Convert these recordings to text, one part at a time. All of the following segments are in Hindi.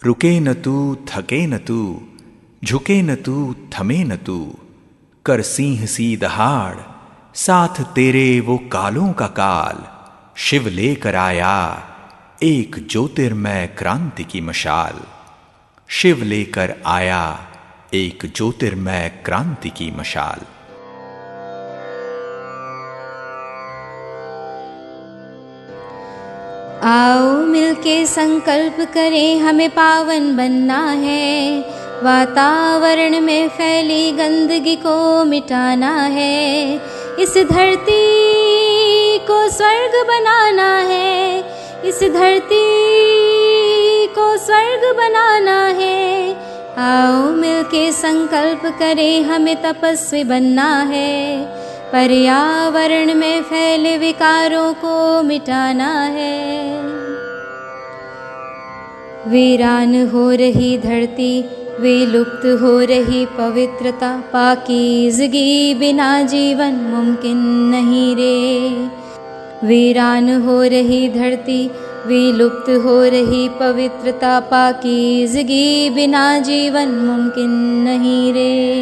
रुके न तू, थके न तू, झुके न तू, थमे न तू, कर सिंह सी दहाड़, साथ तेरे वो कालों का काल। शिव लेकर आया एक ज्योतिर्मय क्रांति की मशाल। शिव लेकर आया एक ज्योतिर्मय क्रांति की मशाल। आओ मिलके संकल्प करें, हमें पावन बनना है। वातावरण में फैली गंदगी को मिटाना है। इस धरती को स्वर्ग बनाना है। इस धरती को स्वर्ग बनाना है। आओ मिलके संकल्प करें, हमें तपस्वी बनना है। पर्यावरण में फैले विकारों को मिटाना है। वीरान हो रही धरती, विलुप्त हो रही पवित्रता, पाकीज़गी बिना जीवन मुमकिन नहीं रे। वीरान हो रही धरती, विलुप्त हो रही पवित्रता, पाकीज़गी बिना जीवन मुमकिन नहीं रे।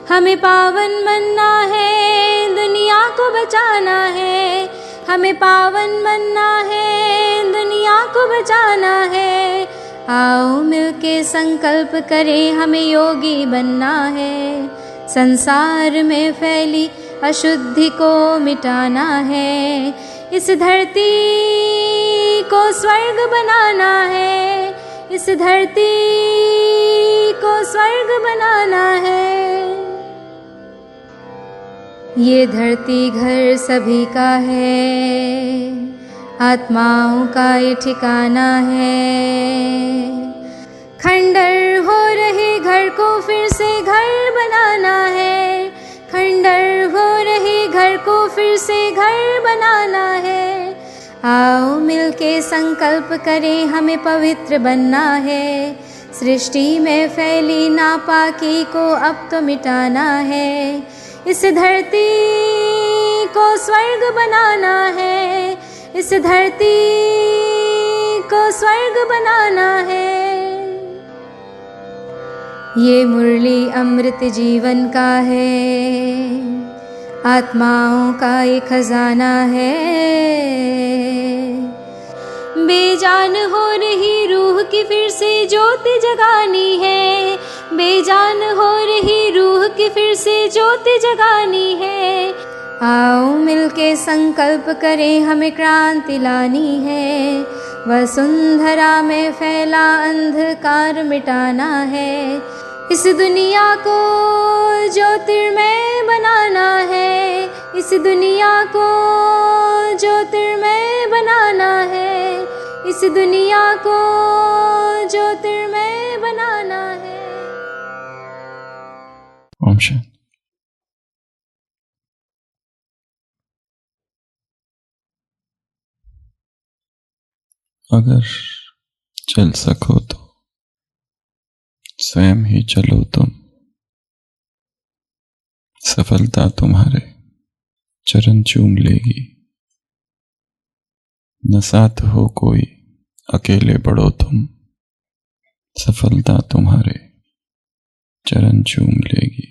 हमें पावन बनना है, दुनिया को बचाना है। हमें पावन बनना है, दुनिया को बचाना है। आओ मिलके संकल्प करें, हमें योगी बनना है। संसार में फैली अशुद्धि को मिटाना है। इस धरती को स्वर्ग बनाना है। इस धरती को स्वर्ग बनाना है। ये धरती घर सभी का है, आत्माओं का ये ठिकाना है। खंडर हो रहे घर को फिर से घर बनाना है। खंडर हो रहे घर को फिर से घर बनाना है। आओ मिलके संकल्प करें, हमें पवित्र बनना है। सृष्टि में फैली नापाकी को अब तो मिटाना है। इस धरती को स्वर्ग बनाना है। इस धरती को स्वर्ग बनाना है। ये मुरली अमृत जीवन का है, आत्माओं का ये खजाना है। बेजान हो रही रूह की फिर से ज्योति जगानी है। बेजान हो रही रूह की फिर से ज्योति जगानी है। आओ मिलके संकल्प करें, हमें क्रांति लानी है। वसुंधरा में फैला अंधकार मिटाना है। इस दुनिया को ज्योतिर्मय बनाना है। इस दुनिया को ज्योतिर्मय बनाना है। इस दुनिया को ज्योतिर्मय बनाना है। ओम शांति। अगर चल सको तो स्वयं ही चलो तुम। सफलता तुम्हारे चरण चूम लेगी। न साथ हो कोई, अकेले बढ़ो तुम। सफलता तुम्हारे चरण चूम लेगी।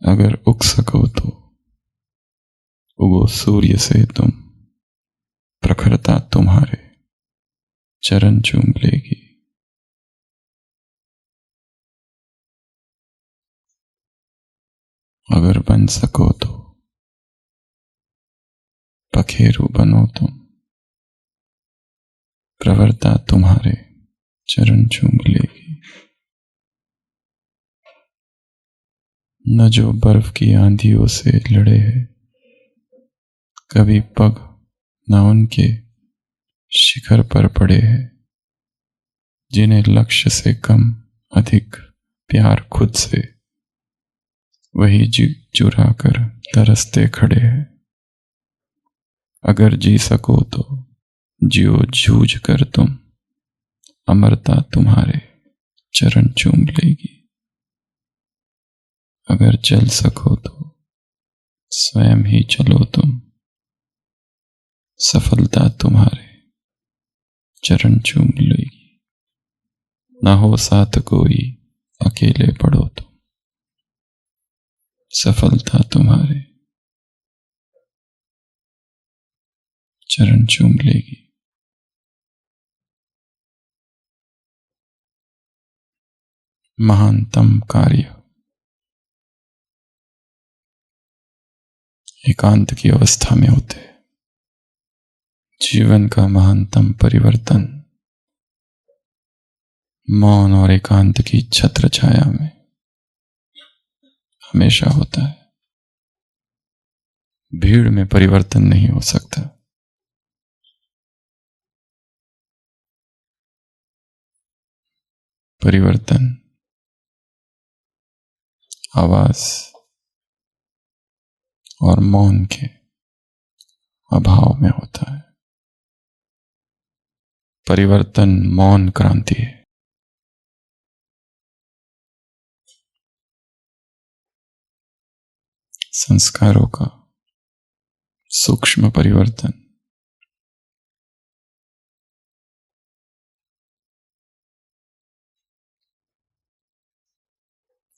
अगर उग सको तो उगो सूर्य से तुम। प्रखरता तुम्हारे चरण चूम लेगी। अगर बन सको तो पखेरु बनो तुम। प्रवरता तुम्हारे चरण चूम लेगी। न जो बर्फ की आंधियों से लड़े हैं, कभी पग न उनके शिखर पर पड़े हैं। जिन्हें लक्ष्य से कम अधिक प्यार खुद से, वही जी चुरा कर तरसते खड़े हैं। अगर जी सको तो जियो जूझ कर तुम। अमरता तुम्हारे चरण चूम लेगी। अगर चल सको तो स्वयं ही चलो तुम। सफलता तुम्हारे चरण चूम लेगी। ना हो साथ कोई, अकेले पढ़ो तुम, सफलता तुम्हारे चरण चूम लेगी। महानतम कार्य एकांत की अवस्था में होते हैं। जीवन का महानतम परिवर्तन मौन और एकांत की छत्र छाया में हमेशा होता है। भीड़ में परिवर्तन नहीं हो सकता। परिवर्तन आवाज और मौन के अभाव में होता है। परिवर्तन मौन क्रांति है। संस्कारों का सूक्ष्म परिवर्तन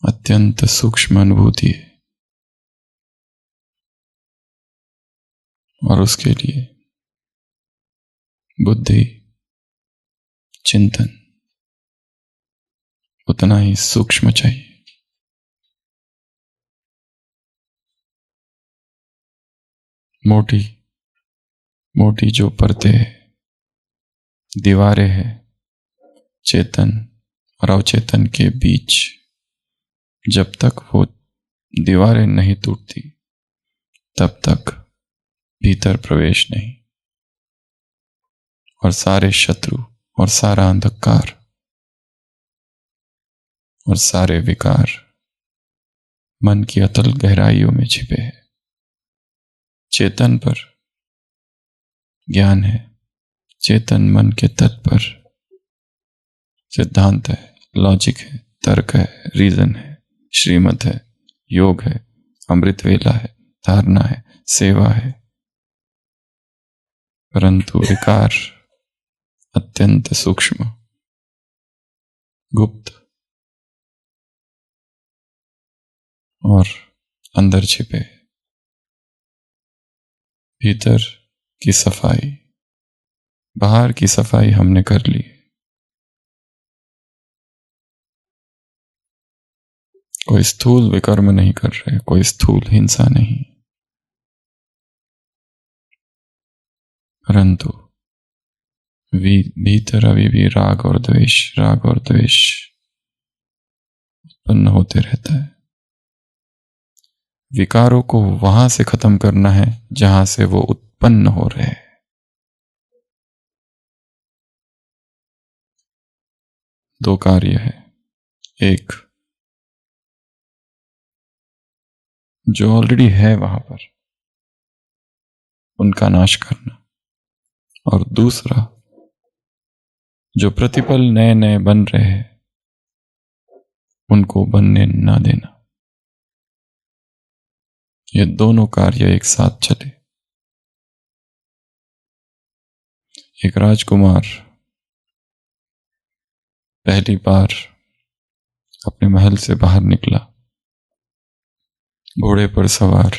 अत्यंत सूक्ष्म अनुभूति है और उसके लिए बुद्धि चिंतन उतना ही सूक्ष्म चाहिए। मोटी मोटी जो परतें हैं, दीवारें हैं, चेतन और अवचेतन के बीच, जब तक वो दीवारें नहीं टूटती तब तक भीतर प्रवेश नहीं। और सारे शत्रु और सारा अंधकार और सारे विकार मन की अतल गहराइयों में छिपे हैं। चेतन पर ज्ञान है, चेतन मन के तट पर सिद्धांत है, लॉजिक है, तर्क है, रीजन है, श्रीमत है, योग है, अमृत वेला है, धारणा है, सेवा है। परंतु विकार अत्यंत सूक्ष्म, गुप्त और अंदर छिपे। भीतर की सफाई, बाहर की सफाई हमने कर ली। कोई स्थूल विकर्म नहीं कर रहे, कोई स्थूल हिंसा नहीं, परंतु भीतर अभी भी राग और द्वेष उत्पन्न होते रहता है। विकारों को वहां से खत्म करना है जहां से वो उत्पन्न हो रहे हैं। दो कार्य है, एक जो ऑलरेडी है वहां पर उनका नाश करना, और दूसरा जो प्रतिपल नए नए बन रहे हैं उनको बनने ना देना। ये दोनों कार्य एक साथ चले। एक राजकुमार पहली बार अपने महल से बाहर निकला, घोड़े पर सवार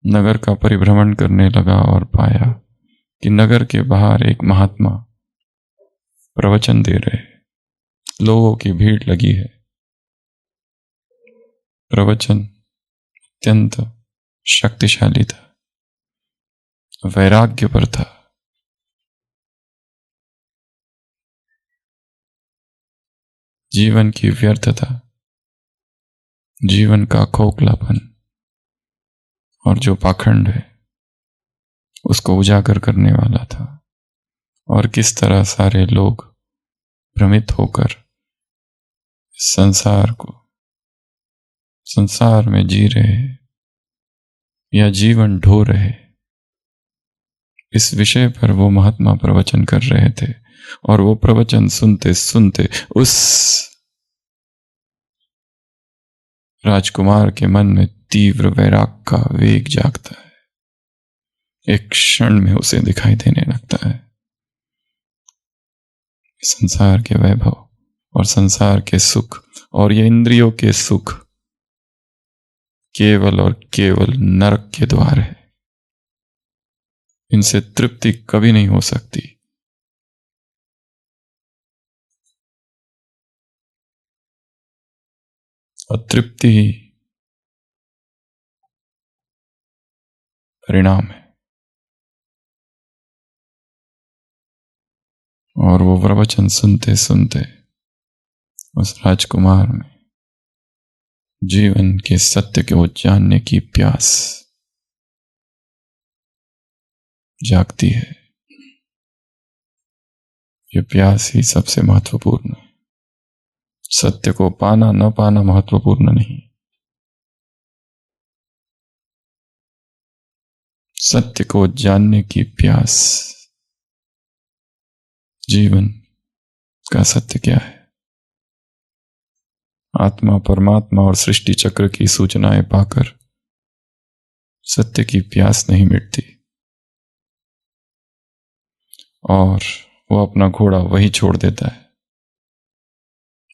नगर का परिभ्रमण करने लगा और पाया कि नगर के बाहर एक महात्मा प्रवचन दे रहे हैं। लोगों की भीड़ लगी है। प्रवचन अत्यंत शक्तिशाली था, वैराग्य पर था। जीवन की व्यर्थता, जीवन का खोखलापन और जो पाखंड है उसको उजागर करने वाला था। और किस तरह सारे लोग भ्रमित होकर संसार में जी रहे या जीवन ढो रहे, इस विषय पर वो महात्मा प्रवचन कर रहे थे। और वो प्रवचन सुनते सुनते उस राजकुमार के मन में तीव्र वैराग का वेग जागता है। एक क्षण में उसे दिखाई देने लगता है संसार के वैभव और संसार के सुख और ये इंद्रियों के सुख केवल और केवल नरक के द्वार है। इनसे तृप्ति कभी नहीं हो सकती। अतृप्ति ही परिणाम है। और वो प्रवचन सुनते सुनते उस राजकुमार में जीवन के सत्य को जानने की प्यास जागती है। ये प्यास ही सबसे महत्वपूर्ण है। सत्य को पाना न पाना महत्वपूर्ण नहीं। सत्य को जानने की प्यास, जीवन का सत्य क्या है। आत्मा, परमात्मा और सृष्टि चक्र की सूचनाएं पाकर सत्य की प्यास नहीं मिटती और वो अपना घोड़ा वही छोड़ देता है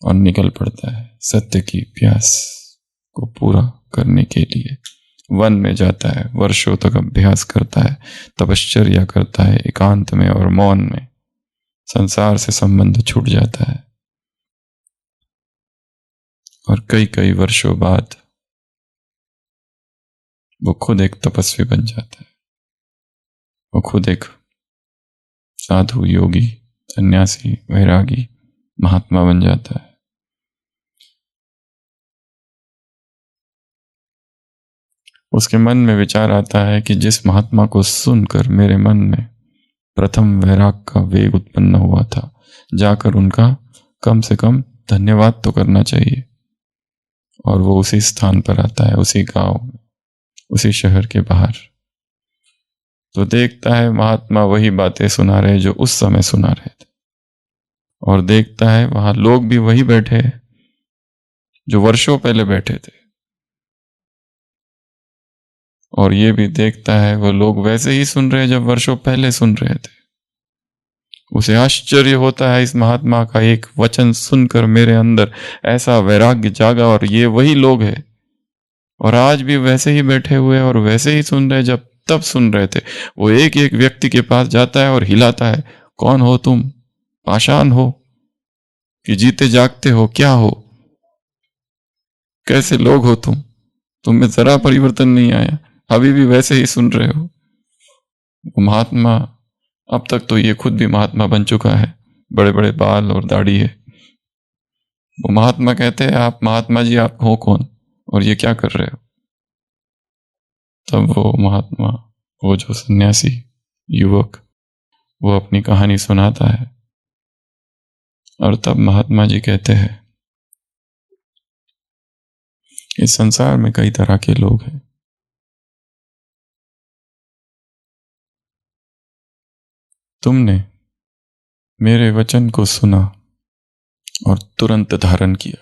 और निकल पड़ता है सत्य की प्यास को पूरा करने के लिए। वन में जाता है, वर्षों तक अभ्यास करता है, तपश्चर्या करता है, एकांत में और मौन में संसार से संबंध छूट जाता है और कई कई वर्षों बाद वो खुद एक तपस्वी बन जाता है। वो खुद एक साधु, योगी, सन्यासी, वैरागी, महात्मा बन जाता है। उसके मन में विचार आता है कि जिस महात्मा को सुनकर मेरे मन में प्रथम वैराग का वेग उत्पन्न हुआ था, जाकर उनका कम से कम धन्यवाद तो करना चाहिए। और वो उसी स्थान पर आता है, उसी गांव में, उसी शहर के बाहर, तो देखता है महात्मा वही बातें सुना रहे जो उस समय सुना रहे थे, और देखता है वहां लोग भी वही बैठे हैं जो वर्षों पहले बैठे थे, और ये भी देखता है वो लोग वैसे ही सुन रहे जब वर्षों पहले सुन रहे थे। उसे आश्चर्य होता है इस महात्मा का एक वचन सुनकर मेरे अंदर ऐसा वैराग्य जागा, और ये वही लोग हैं और आज भी वैसे ही बैठे हुए और वैसे ही सुन रहे जब तब सुन रहे थे। वो एक एक व्यक्ति के पास जाता है और हिलाता है, कौन हो तुम? पाषाण हो कि जीते जागते हो? क्या हो? कैसे लोग हो तुम? तुम में जरा परिवर्तन नहीं आया, अभी भी वैसे ही सुन रहे हो। वो महात्मा, अब तक तो ये खुद भी महात्मा बन चुका है, बड़े बड़े बाल और दाढ़ी है। वो महात्मा कहते हैं, आप महात्मा जी, आप हो कौन और ये क्या कर रहे हो? तब वो महात्मा, वो जो सन्यासी युवक, वो अपनी कहानी सुनाता है, और तब महात्मा जी कहते हैं, इस संसार में कई तरह के लोग हैं। तुमने मेरे वचन को सुना और तुरंत धारण किया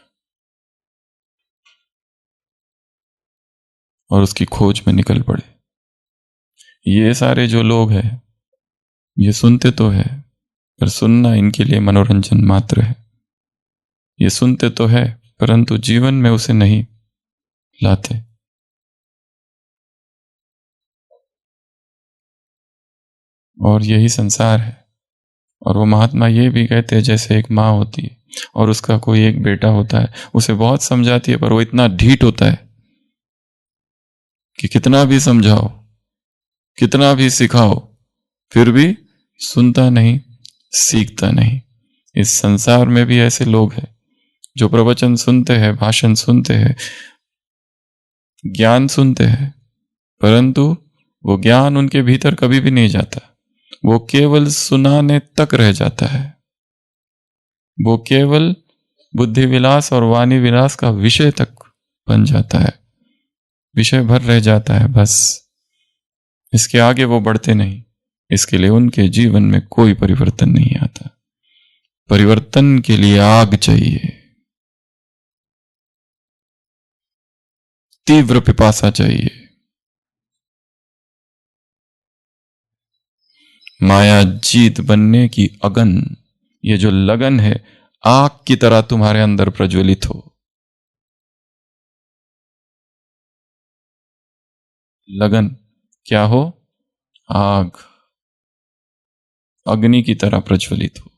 और उसकी खोज में निकल पड़े। ये सारे जो लोग हैं, ये सुनते तो है, पर सुनना इनके लिए मनोरंजन मात्र है। ये सुनते तो है, परंतु जीवन में उसे नहीं लाते। और यही संसार है। और वो महात्मा ये भी कहते हैं, जैसे एक माँ होती है और उसका कोई एक बेटा होता है, उसे बहुत समझाती है, पर वो इतना ढीठ होता है कि कितना भी समझाओ, कितना भी सिखाओ, फिर भी सुनता नहीं, सीखता नहीं। इस संसार में भी ऐसे लोग हैं जो प्रवचन सुनते हैं, भाषण सुनते हैं, ज्ञान सुनते हैं, परंतु वो ज्ञान उनके भीतर कभी भी नहीं जाता। वो केवल सुनाने तक रह जाता है। वो केवल बुद्धि विलास और वाणी विलास का विषय तक बन जाता है, विषय भर रह जाता है बस। इसके आगे वो बढ़ते नहीं। इसके लिए उनके जीवन में कोई परिवर्तन नहीं आता। परिवर्तन के लिए आग चाहिए, तीव्र पिपासा चाहिए। माया जीत बनने की अगन ये जो लगन है आग की तरह तुम्हारे अंदर प्रज्वलित हो। लगन क्या हो? आग, अग्नि की तरह प्रज्वलित हो।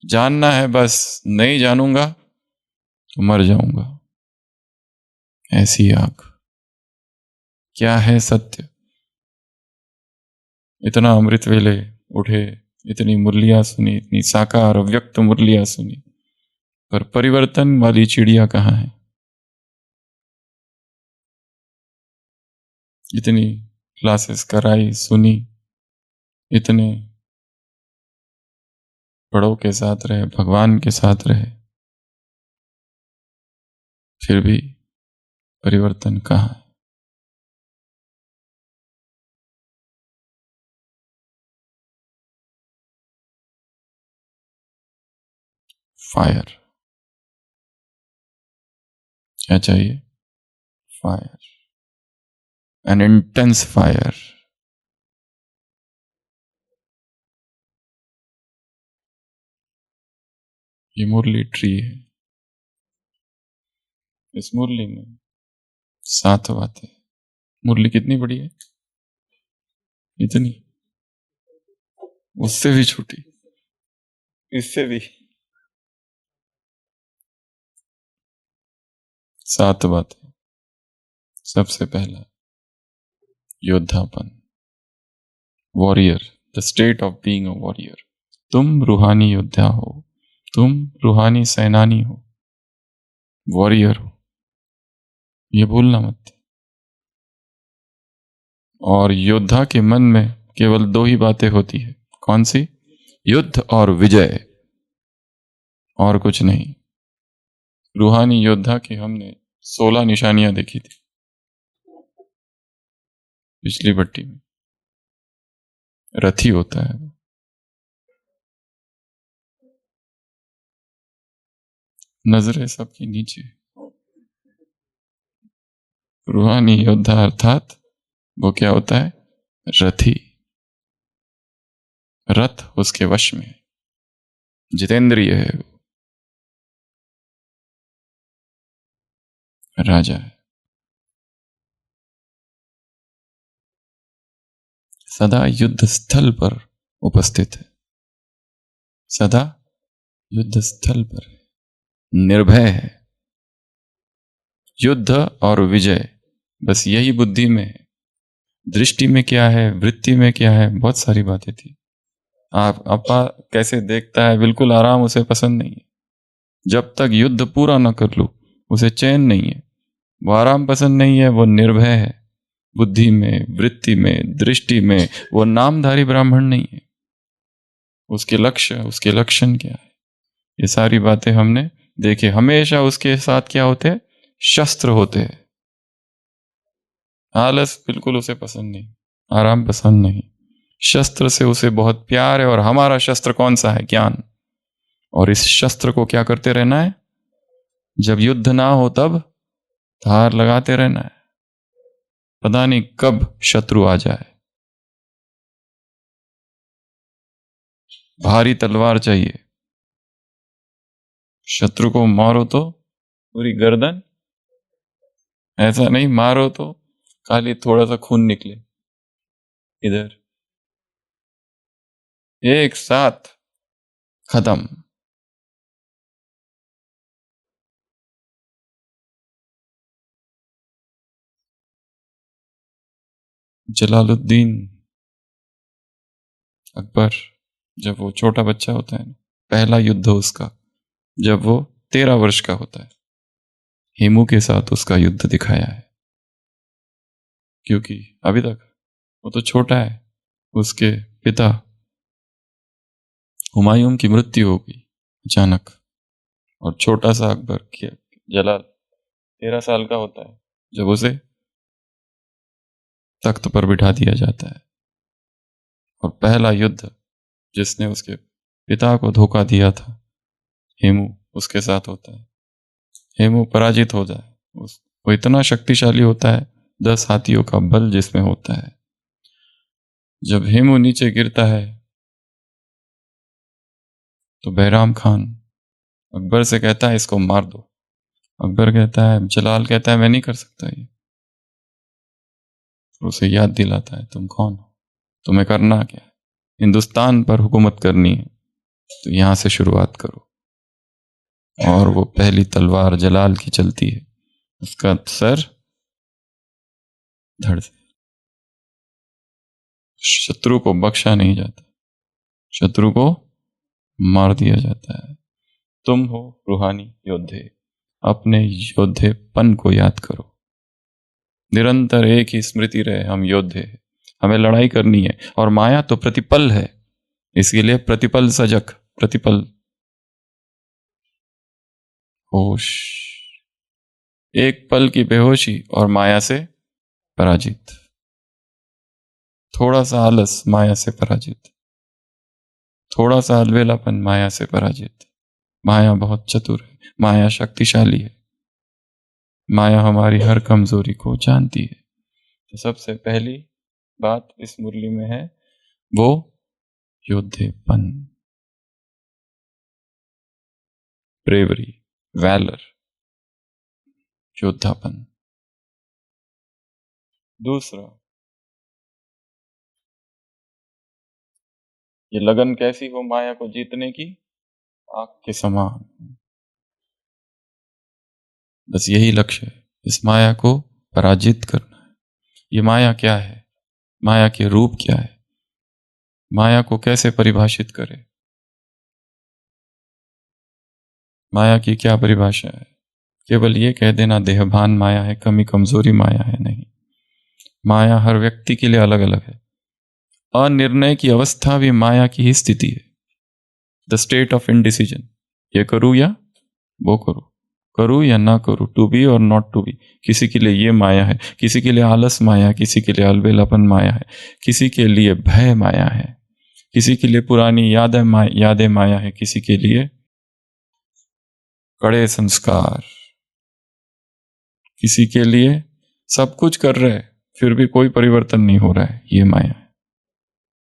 जानना है बस, नहीं जानूंगा तो मर जाऊंगा, ऐसी आग। क्या है सत्य? इतना अमृत वेले उठे, इतनी मुरलियां सुनी, इतनी साकार अव्यक्त मुरलियां सुनी, पर परिवर्तन वाली चिड़िया कहाँ है? इतनी क्लासेस कराई, सुनी, इतने बड़ों के साथ रहे, भगवान के साथ रहे, फिर भी परिवर्तन कहाँ है? फायर। क्या चाहिए? Fire, N intense fire. ये मुरली ट्री है। इस मुरली में 7 बातें। मुरली कितनी बड़ी है? इतनी, उससे भी छोटी, इससे भी। 7 बातें। सबसे पहला योद्धापन, warrior, the state of being a warrior. तुम रूहानी योद्धा हो, तुम रूहानी सेनानी हो, वॉरियर हो, ये भूलना मत। और योद्धा के मन में केवल 2 ही बातें होती है। कौन सी? युद्ध और विजय, और कुछ नहीं। रूहानी योद्धा की हमने 16 निशानियां देखी थी पिछली पट्टी में। रथी होता है वो। नजरें सबकी नीचे। रूहानी योद्धा अर्थात वो क्या होता है? रथी। रथ उसके वश में, जितेंद्रिय है वो, राजा है। सदा युद्ध स्थल पर उपस्थित है, सदा युद्ध स्थल पर है, निर्भय है। युद्ध और विजय, बस यही बुद्धि में है। दृष्टि में क्या है, वृत्ति में क्या है, बहुत सारी बातें थी। आप अपा कैसे देखता है, बिल्कुल आराम उसे पसंद नहीं है। जब तक युद्ध पूरा न कर लूं उसे चैन नहीं है। वो आराम पसंद नहीं है, वो निर्भय है। बुद्धि में, वृत्ति में, दृष्टि में वो नामधारी ब्राह्मण नहीं है। उसके लक्ष्य, उसके लक्षण क्या है, ये सारी बातें हमने देखे। हमेशा उसके साथ क्या होते हैं? शस्त्र होते हैं। आलस बिल्कुल उसे पसंद नहीं, आराम पसंद नहीं। शस्त्र से उसे बहुत प्यार है। और हमारा शस्त्र कौन सा है? ज्ञान। और इस शस्त्र को क्या करते रहना है? जब युद्ध ना हो तब धार लगाते रहना है। पता नहीं कब शत्रु आ जाए। भारी तलवार चाहिए। शत्रु को मारो तो पूरी गर्दन, ऐसा नहीं मारो तो खाली थोड़ा सा खून निकले इधर, एक साथ खत्म। जलालुद्दीन अकबर, जब वो छोटा बच्चा होता है, पहला युद्ध उसका, जब वो 13 वर्ष का होता है, हेमू के साथ उसका युद्ध दिखाया है। क्योंकि अभी तक वो तो छोटा है। उसके पिता हुमायूं की मृत्यु हो गई अचानक, और छोटा सा अकबर जलाल 13 साल का होता है जब उसे तख्त पर बिठा दिया जाता है। और पहला युद्ध जिसने उसके पिता को धोखा दिया था, हेमू, उसके साथ होता है। हेमू पराजित हो जाए। वो इतना शक्तिशाली होता है, 10 हाथियों का बल जिसमें होता है। जब हेमू नीचे गिरता है तो बैराम खान अकबर से कहता है इसको मार दो। अकबर कहता है, जलाल कहता है मैं नहीं कर सकता ये। तो उसे याद दिलाता है तुम कौन हो, तुम्हें करना क्या है, हिंदुस्तान पर हुकूमत करनी है तो यहां से शुरुआत करो। और वो पहली तलवार जलाल की चलती है, उसका सर धड़ से। शत्रु को बख्शा नहीं जाता, शत्रु को मार दिया जाता है। तुम हो रूहानी योद्धे, अपने योद्धेपन को याद करो। निरंतर एक ही स्मृति रहे, हम योद्धे हैं, हमें लड़ाई करनी है। और माया तो प्रतिपल है, इसके लिए प्रतिपल सजग, प्रतिपल होश। एक पल की बेहोशी और माया से पराजित, थोड़ा सा आलस माया से पराजित, थोड़ा सा अलबेलापन माया से पराजित। माया बहुत चतुर है, माया शक्तिशाली है, माया हमारी हर कमजोरी को जानती है। तो सबसे पहली बात इस मुरली में है वो योद्धेपन, ब्रेवरी, वैलर, योद्धापन। दूसरा, ये लगन कैसी हो माया को जीतने की, आग के समान। बस यही लक्ष्य है, इस माया को पराजित करना है। ये माया क्या है, माया के रूप क्या है, माया को कैसे परिभाषित करें, माया की क्या परिभाषा है। केवल ये कह देना देहभान माया है, कमी कमजोरी माया है, नहीं। माया हर व्यक्ति के लिए अलग अलग है। अनिर्णय की अवस्था भी माया की ही स्थिति है, द स्टेट ऑफ इनडिसीजन। ये करूं या वो करूं, करूं या ना करूं, टू बी और नॉट टू बी। किसी के लिए ये माया है, किसी के लिए आलस माया, किसी के लिए अलबेलापन माया है, किसी के लिए भय माया है, किसी के लिए पुरानी यादें माया है, किसी के लिए कड़े संस्कार, किसी के लिए सब कुछ कर रहे फिर भी कोई परिवर्तन नहीं हो रहा है, ये माया है।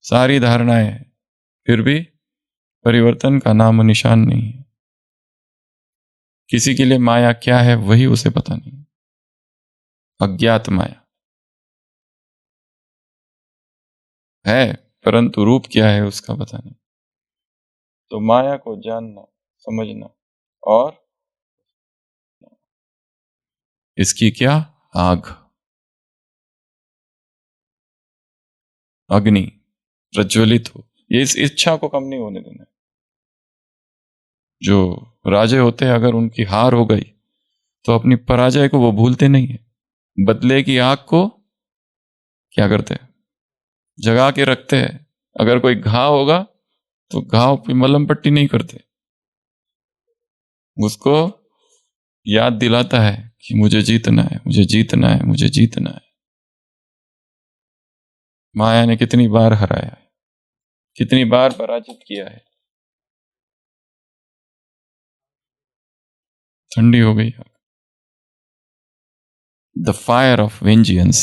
सारी धारणाएं हैं फिर भी परिवर्तन का नाम निशान नहीं है। किसी के लिए माया क्या है वही उसे पता नहीं, अज्ञात माया है परंतु रूप क्या है उसका पता नहीं। तो माया को जानना, समझना और इसकी क्या आग, अग्नि प्रज्वलित हो, ये इस इच्छा को कम नहीं होने देना। जो राजे होते हैं अगर उनकी हार हो गई तो अपनी पराजय को वो भूलते नहीं है, बदले की आग को क्या करते हैं, जगा के रखते हैं। अगर कोई घाव होगा तो घाव पे मलहम पट्टी नहीं करते, उसको याद दिलाता है कि मुझे जीतना है, मुझे जीतना है, मुझे जीतना है। माया ने कितनी बार हराया है, कितनी बार पराजित किया है। ठंडी हो गई the fire of vengeance,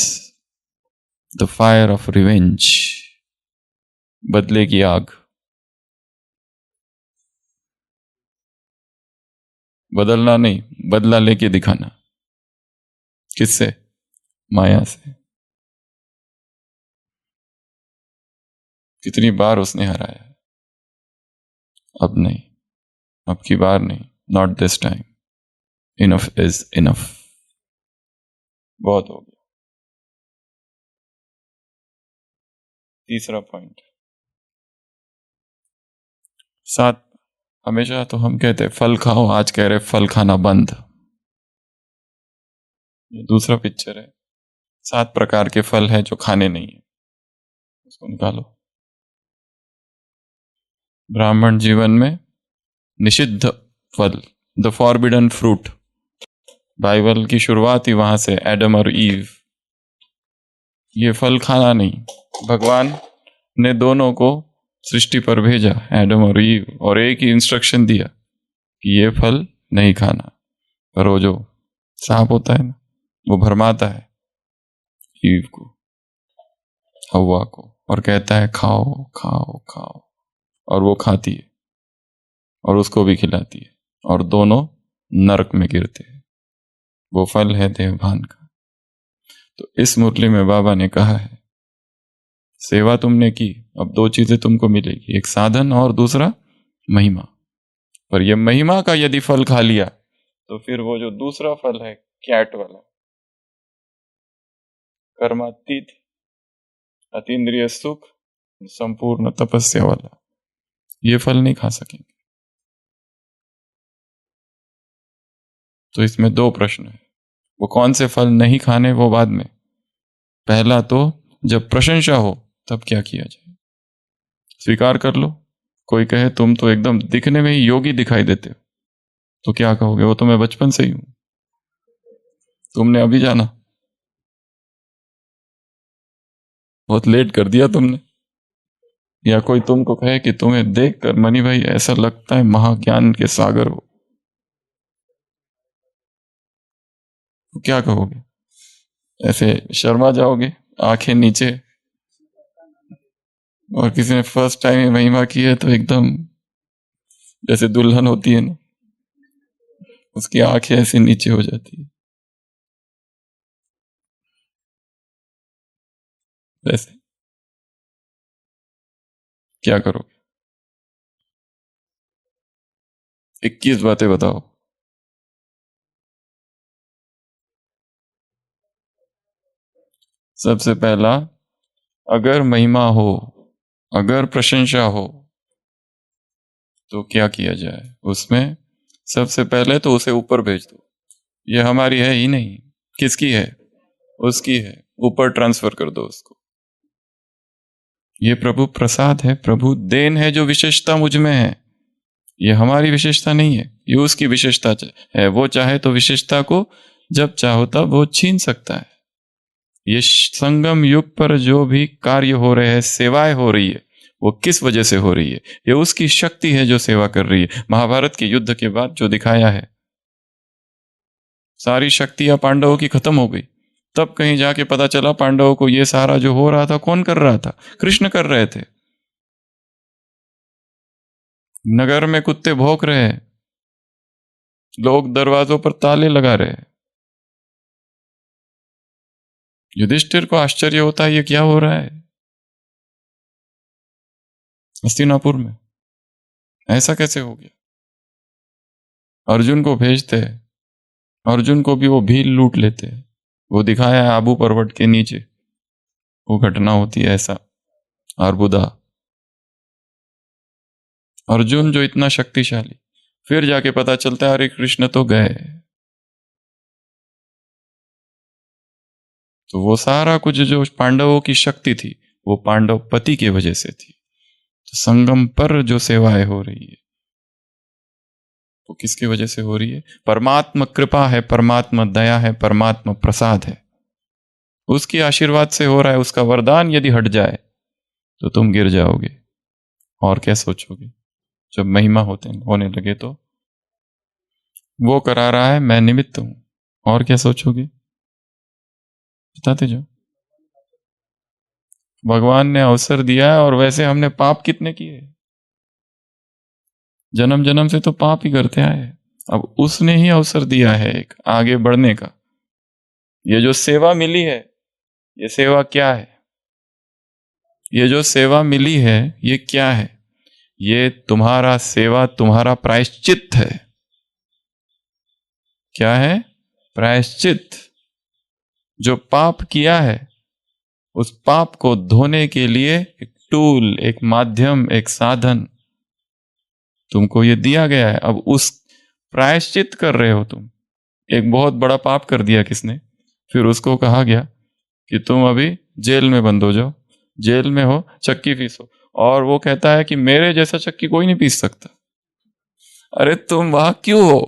the fire of revenge, बदले की आग। बदलना नहीं, बदला लेके दिखाना। किससे, माया से। कितनी बार उसने हराया है, अब नहीं, अब की बार नहीं, not this time, enough is enough, बहुत हो गया। तीसरा पॉइंट, सात, हमेशा तो हम कहते हैं फल खाओ, आज कह रहे फल खाना बंद। ये दूसरा पिक्चर है, 7 प्रकार के फल है जो खाने नहीं है, उसको निकालो। ब्राह्मण जीवन में निषिद्ध फल, द फॉरबिडन फ्रूट, बाइबल की शुरुआत ही वहां से, एडम और ईव। ये फल खाना नहीं, भगवान ने दोनों को सृष्टि पर भेजा, एडम और ईव, और एक ही इंस्ट्रक्शन दिया कि ये फल नहीं खाना। पर वो जो सांप होता है ना, वो भरमाता है ईव को, हवा को, और कहता है खाओ खाओ खाओ, और वो खाती है। और उसको भी खिलाती है, और दोनों नरक में गिरते हैं। वो फल है देवभान का। तो इस मुरली में बाबा ने कहा है, सेवा तुमने की, अब दो चीजें तुमको मिलेगी, एक साधन और दूसरा महिमा। पर यह महिमा का यदि फल खा लिया तो फिर वो जो दूसरा फल है कैट वाला, कर्मातीत, अतीन्द्रिय सुख, संपूर्ण तपस्या वाला, ये फल नहीं खा सकेंगे। तो इसमें दो प्रश्न है। वो कौन से फल नहीं खाने वो बाद में। पहला तो जब प्रशंसा हो तब क्या किया जाए। स्वीकार कर लो, कोई कहे तुम तो एकदम दिखने में ही योगी दिखाई देते हो, तो क्या कहोगे, वो तो मैं बचपन से ही हूं, तुमने अभी जाना, बहुत लेट कर दिया तुमने। या कोई तुमको कहे कि तुम्हें देखकर मनी भाई ऐसा लगता है महाज्ञान के सागर हो, तो क्या कहोगे, ऐसे शर्मा जाओगे, आंखें नीचे। और किसी ने फर्स्ट टाइम महिमा की है तो एकदम जैसे दुल्हन होती है ना, उसकी आंखें ऐसे नीचे हो जाती है, वैसे क्या करोगे। 21 बातें बताओ। सबसे पहला, अगर महिमा हो, अगर प्रशंसा हो तो क्या किया जाए। उसमें सबसे पहले तो उसे ऊपर भेज दो। ये हमारी है ही नहीं, किसकी है, उसकी है, ऊपर ट्रांसफर कर दो उसको। ये प्रभु प्रसाद है, प्रभु देन है, जो विशेषता मुझ में है, ये हमारी विशेषता नहीं है, ये उसकी विशेषता है। वो चाहे तो विशेषता को जब चाहो तब वो छीन सकता है। ये संगम युग पर जो भी कार्य हो रहे हैं, सेवाएं हो रही है, वो किस वजह से हो रही है, ये उसकी शक्ति है जो सेवा कर रही है। महाभारत के युद्ध के बाद जो दिखाया है, सारी शक्तियां पांडवों की खत्म हो गई, तब कहीं जाके पता चला पांडवों को ये सारा जो हो रहा था कौन कर रहा था, कृष्ण कर रहे थे। नगर में कुत्ते भौंक रहे हैं, लोग दरवाजों पर ताले लगा रहे हैं। युधिष्ठिर को आश्चर्य होता है ये क्या हो रहा है हस्तिनापुर में, ऐसा कैसे हो गया। अर्जुन को भेजते हैं, अर्जुन को भी वो भील लूट लेते हैं। वो दिखाया है आबू पर्वत के नीचे वो घटना होती है, ऐसा अर्बुदा। अर्जुन जो इतना शक्तिशाली, फिर जाके पता चलता है अरे कृष्ण तो गए। तो वो सारा कुछ जो पांडवों की शक्ति थी वो पांडव पति की वजह से थी। तो संगम पर जो सेवाएं हो रही है वो किसकी वजह से हो रही है, परमात्मा कृपा है, परमात्मा दया है, परमात्मा प्रसाद है, उसकी आशीर्वाद से हो रहा है। उसका वरदान यदि हट जाए तो तुम गिर जाओगे। और क्या सोचोगे जब महिमा होने लगे तो वो करा रहा है, मैं निमित्त हूं, और क्या सोचोगे, बताते जाओ। भगवान ने अवसर दिया है, और वैसे हमने पाप कितने किए, जन्म जन्म से तो पाप ही करते आए। अब उसने ही अवसर दिया है एक आगे बढ़ने का। ये जो सेवा मिली है, ये सेवा क्या है, ये जो सेवा मिली है ये क्या है, ये तुम्हारा सेवा, तुम्हारा प्रायश्चित है। क्या है, प्रायश्चित। जो पाप किया है उस पाप को धोने के लिए एक टूल, एक माध्यम, एक साधन तुमको ये दिया गया है। अब उस प्रायश्चित कर रहे हो तुम। एक बहुत बड़ा पाप कर दिया किसने, फिर उसको कहा गया कि तुम अभी जेल में बंद हो जाओ, जेल में हो, चक्की पीसो, और वो कहता है कि मेरे जैसा चक्की कोई नहीं पीस सकता। अरे तुम वहां क्यों हो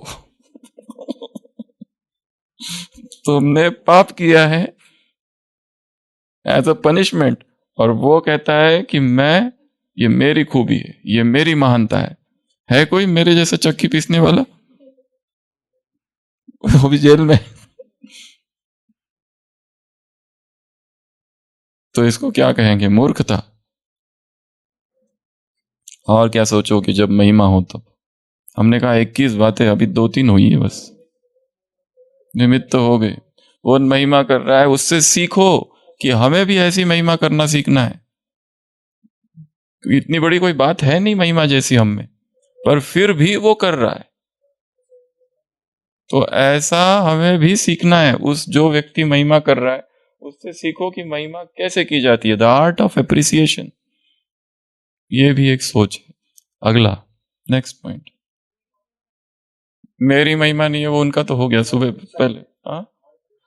तुमने पाप किया है एज अ पनिशमेंट, और वो कहता है कि मैं, ये मेरी खूबी है, ये मेरी महानता है कोई मेरे जैसा चक्की पीसने वाला वो भी जेल में तो इसको क्या कहेंगे, मूर्खता। और क्या सोचो कि जब महिमा हो तब हमने कहा 21 बातें, अभी 2-3 हुई है बस, निमित्त तो हो गए। वो महिमा कर रहा है, उससे सीखो कि हमें भी ऐसी महिमा करना सीखना है। इतनी बड़ी कोई बात है नहीं महिमा जैसी हम में, पर फिर भी वो कर रहा है, तो ऐसा हमें भी सीखना है। उस जो व्यक्ति महिमा कर रहा है उससे सीखो कि महिमा कैसे की जाती है, द आर्ट ऑफ एप्रिसिएशन। ये भी एक सोच है। अगला नेक्स्ट पॉइंट, मेरी महिमा नहीं है वो उनका तो हो गया सुबह पहले। हाँ,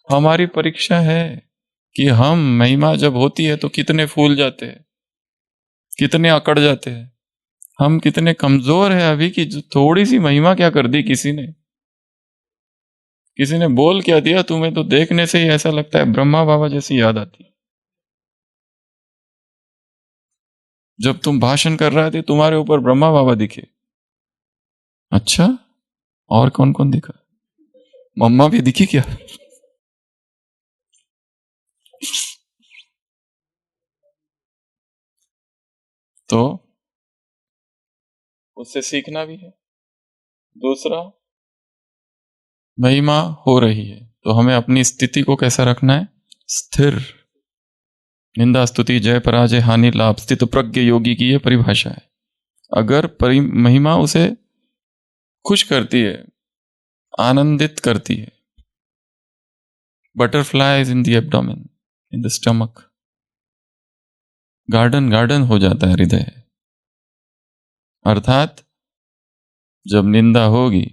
हमारी परीक्षा है कि हम महिमा जब होती है तो कितने फूल जाते हैं, कितने अकड़ जाते हैं, हम कितने कमजोर हैं अभी कि जो थोड़ी सी महिमा क्या कर दी किसी ने बोल क्या दिया, तुम्हें तो देखने से ही ऐसा लगता है ब्रह्मा बाबा जैसी याद आती है। जब तुम भाषण कर रहे थे तुम्हारे ऊपर ब्रह्मा बाबा दिखे। अच्छा, और कौन कौन दिखा? मम्मा भी दिखी क्या? तो उससे सीखना भी है। दूसरा, महिमा हो रही है तो हमें अपनी स्थिति को कैसा रखना है? स्थिर। निंदा स्तुति जय पराजय हानि लाभ स्थित प्रज्ञ योगी की यह परिभाषा है। अगर महिमा उसे खुश करती है, आनंदित करती है, butterflies in the abdomen, in the stomach, garden garden हो जाता है हृदय। अर्थात जब निंदा होगी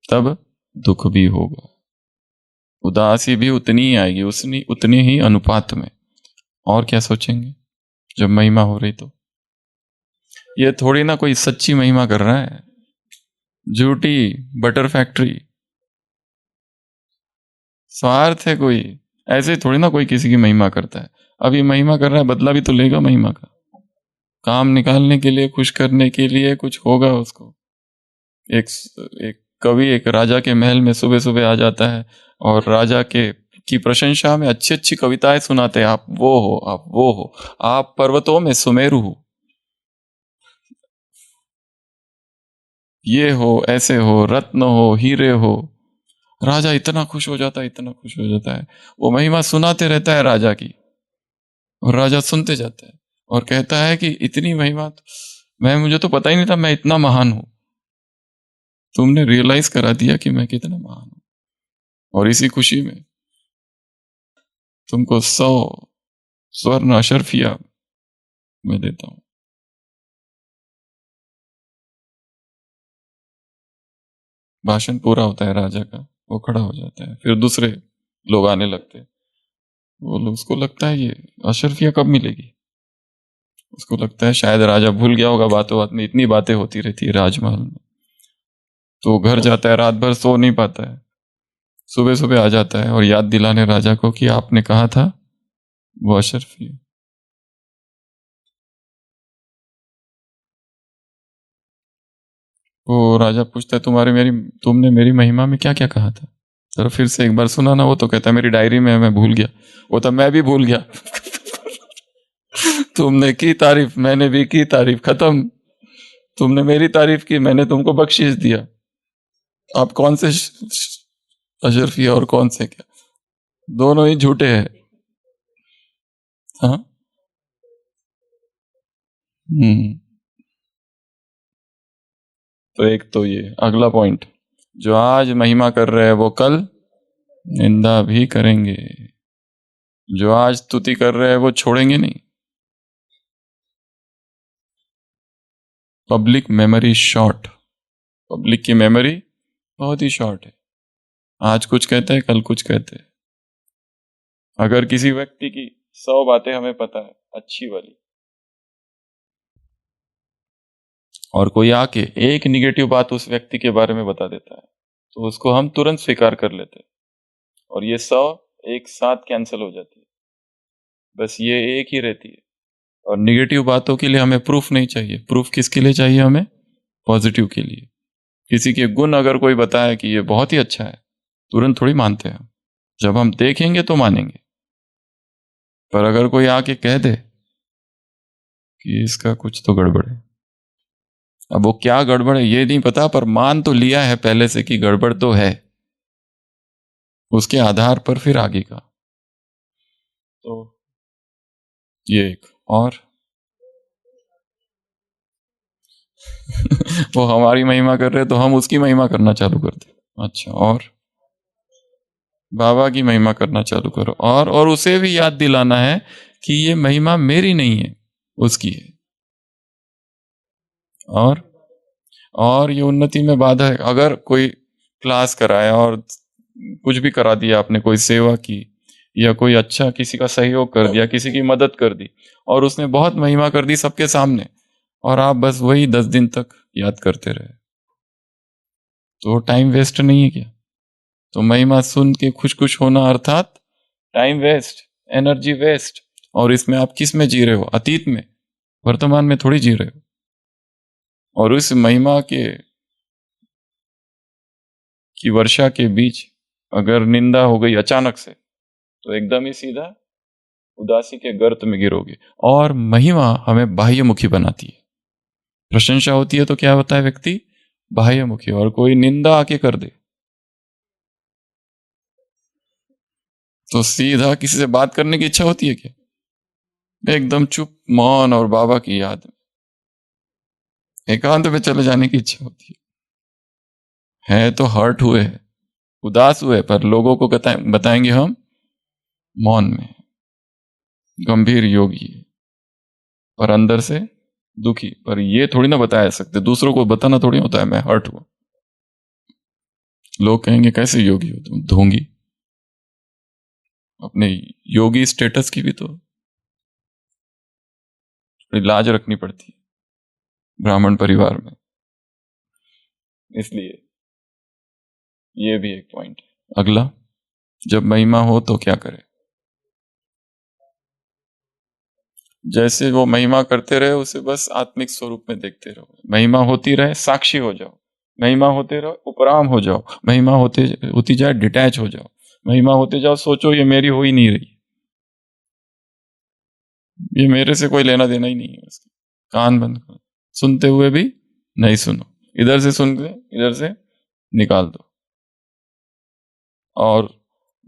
तब दुख भी होगा, उदासी भी उतनी ही आएगी, उतनी ही अनुपात में। और क्या सोचेंगे जब महिमा हो रही तो? ये थोड़ी ना कोई सच्ची महिमा कर रहा है, झूठी बटर फैक्ट्री, स्वार्थ है कोई। ऐसे थोड़ी ना कोई किसी की महिमा करता है। अभी महिमा कर रहा है, बदला भी तो लेगा महिमा का। काम निकालने के लिए, खुश करने के लिए कुछ होगा उसको। एक कवि एक राजा के महल में सुबह सुबह आ जाता है और राजा की प्रशंसा में अच्छी अच्छी कविताएं सुनाते हैं। आप वो हो, आप वो हो, आप पर्वतों में सुमेरु हो, ये हो, ऐसे हो, रत्न हो, हीरे हो। राजा इतना खुश हो जाता है, इतना खुश हो जाता है। वो महिमा सुनाते रहता है राजा की, और राजा सुनते जाता है और कहता है कि इतनी महिमा मुझे तो पता ही नहीं था मैं इतना महान हूं। तुमने रियलाइज करा दिया कि मैं कितना महान हूं, और इसी खुशी में तुमको 100 स्वर्ण अशर्फिया मैं देता हूं। भाषण पूरा होता है राजा का, वो खड़ा हो जाता है, फिर दूसरे लोग आने लगते हैं। वो लोग, उसको लगता है ये अशर्फिया कब मिलेगी। उसको लगता है शायद राजा भूल गया होगा, बातों बात में इतनी बातें होती रहती है राजमहल में। तो घर जाता है, रात भर सो नहीं पाता है, सुबह सुबह आ जाता है और याद दिलाने राजा को कि आपने कहा था वो अशर्फिया। वो राजा पूछता है तुमने मेरी महिमा में क्या क्या कहा था? तो फिर से एक बार सुना ना। वो तो कहता है मेरी डायरी में मैं भूल गया। वो तो मैं भी भूल गया। तुमने की तारीफ, मैंने भी की तारीफ, खत्म। तुमने मेरी तारीफ की, मैंने तुमको बख्शीश दिया। आप कौन से अशरफिया और कौन से क्या, दोनों ही झूठे हैं। हाँ, तो एक तो ये अगला पॉइंट, जो आज महिमा कर रहे हैं वो कल निंदा भी करेंगे। जो आज स्तुति कर रहे हैं वो छोड़ेंगे नहीं। पब्लिक मेमोरी शॉर्ट, पब्लिक की मेमोरी बहुत ही शॉर्ट है। आज कुछ कहते हैं, कल कुछ कहते हैं। अगर किसी व्यक्ति की 100 बातें हमें पता है अच्छी वाली, और कोई आके एक निगेटिव बात उस व्यक्ति के बारे में बता देता है, तो उसको हम तुरंत स्वीकार कर लेते हैं, और ये 100 एक साथ कैंसिल हो जाती है। बस ये एक ही रहती है। और निगेटिव बातों के लिए हमें प्रूफ नहीं चाहिए। प्रूफ किसके लिए चाहिए हमें? पॉजिटिव के लिए। किसी के गुण अगर कोई बताए कि ये बहुत ही अच्छा है, तुरंत थोड़ी मानते हैं। जब हम देखेंगे तो मानेंगे। पर अगर कोई आके कह दे कि इसका कुछ तो गड़बड़ है, अब वो क्या गड़बड़ है ये नहीं पता, पर मान तो लिया है पहले से कि गड़बड़ तो है, उसके आधार पर फिर आगे का। तो ये एक और वो हमारी महिमा कर रहे तो हम उसकी महिमा करना चालू कर दे। अच्छा, और बाबा की महिमा करना चालू करो, और उसे भी याद दिलाना है कि ये महिमा मेरी नहीं है, उसकी है। और ये उन्नति में बाधा है। अगर कोई क्लास कराया और कुछ भी करा दिया आपने, कोई सेवा की या कोई अच्छा किसी का सहयोग कर दिया, किसी की मदद कर दी, और उसने बहुत महिमा कर दी सबके सामने, और आप बस वही 10 दिन तक याद करते रहे, तो टाइम वेस्ट नहीं है क्या? तो महिमा सुन के खुश खुश होना अर्थात टाइम वेस्ट, एनर्जी वेस्ट। और इसमें आप किस में जी रहे हो? अतीत में, वर्तमान में थोड़ी जी रहे हो। और उस महिमा की वर्षा के बीच अगर निंदा हो गई अचानक से, तो एकदम ही सीधा उदासी के गर्त में गिरोगे। और महिमा हमें बाह्यमुखी बनाती है। प्रशंसा होती है तो क्या होता है व्यक्ति? बाह्यमुखी। और कोई निंदा आके कर दे तो सीधा किसी से बात करने की इच्छा होती है क्या? एकदम चुप, मौन और बाबा की याद में एकांत में चले जाने की इच्छा होती है तो हर्ट हुए, उदास हुए, पर लोगों को बताएंगे हम मौन में गंभीर योगी है, पर अंदर से दुखी। पर ये थोड़ी ना बताया सकते, दूसरों को बताना थोड़ी होता है मैं हर्ट हुआ। लोग कहेंगे कैसे योगी हो तुम? ढोंगी। अपने योगी स्टेटस की भी तो लाज रखनी पड़ती है ब्राह्मण परिवार में, इसलिए ये भी एक पॉइंट है। अगला, जब महिमा हो तो क्या करें? जैसे वो महिमा करते रहे उसे बस आत्मिक स्वरूप में देखते रहो। महिमा होती रहे, साक्षी हो जाओ। महिमा होते रहो, उपराम हो जाओ। महिमा होती जाए, डिटैच हो जाओ। महिमा होते जाओ, सोचो ये मेरी हो ही नहीं रही, ये मेरे से कोई लेना देना ही नहीं है। उसके कान बंद करो, सुनते हुए भी नहीं सुनो। इधर से सुन के इधर से निकाल दो। और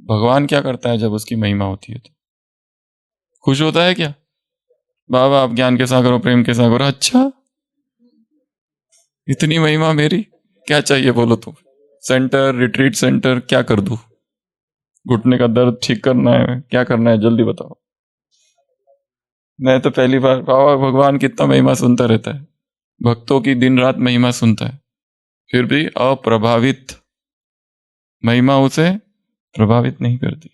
भगवान क्या करता है जब उसकी महिमा होती है? तो खुश होता है क्या? बाबा आप ज्ञान के सागर हो, प्रेम के सागर हो। अच्छा, इतनी महिमा मेरी, क्या चाहिए बोलो तुम? सेंटर, रिट्रीट सेंटर, क्या कर दूं? घुटने का दर्द ठीक करना है, क्या करना है जल्दी बताओ। मैं तो पहली बार, बाबा भगवान कितना महिमा सुनता रहता है, भक्तों की दिन रात महिमा सुनता है, फिर भी अप्रभावित। महिमा उसे प्रभावित नहीं करती,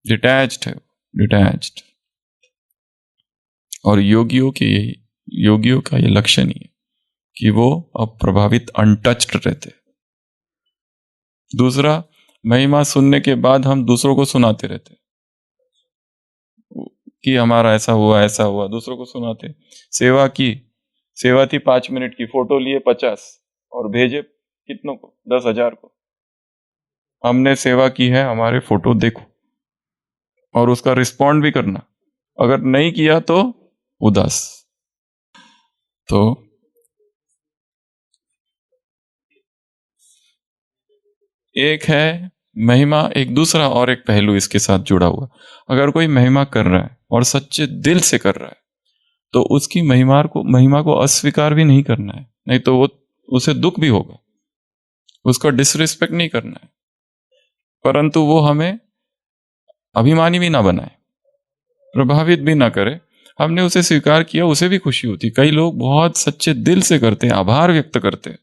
डिटैच्ड है, डिटैच्ड। और योगियों का ये लक्षण ही है कि वो अप्रभावित, अनटच्ड रहते। दूसरा, महिमा सुनने के बाद हम दूसरों को सुनाते रहते कि हमारा ऐसा हुआ, दूसरों को सुनाते। सेवा थी 5 मिनट की, फोटो लिए 50 और भेजे कितनों को? 10,000 को। हमने सेवा की है, हमारे फोटो देखो और उसका रिस्पॉन्ड भी करना। अगर नहीं किया तो उदास। तो एक है महिमा, एक दूसरा और एक पहलू इसके साथ जुड़ा हुआ। अगर कोई महिमा कर रहा है और सच्चे दिल से कर रहा है तो उसकी महिमा को अस्वीकार भी नहीं करना है, नहीं तो वो उसे दुख भी होगा। उसका डिसरिस्पेक्ट नहीं करना है, परंतु वो हमें अभिमानी भी ना बनाए, प्रभावित भी ना करे। हमने उसे स्वीकार किया, उसे भी खुशी होती। कई लोग बहुत सच्चे दिल से करते हैं, आभार व्यक्त करते हैं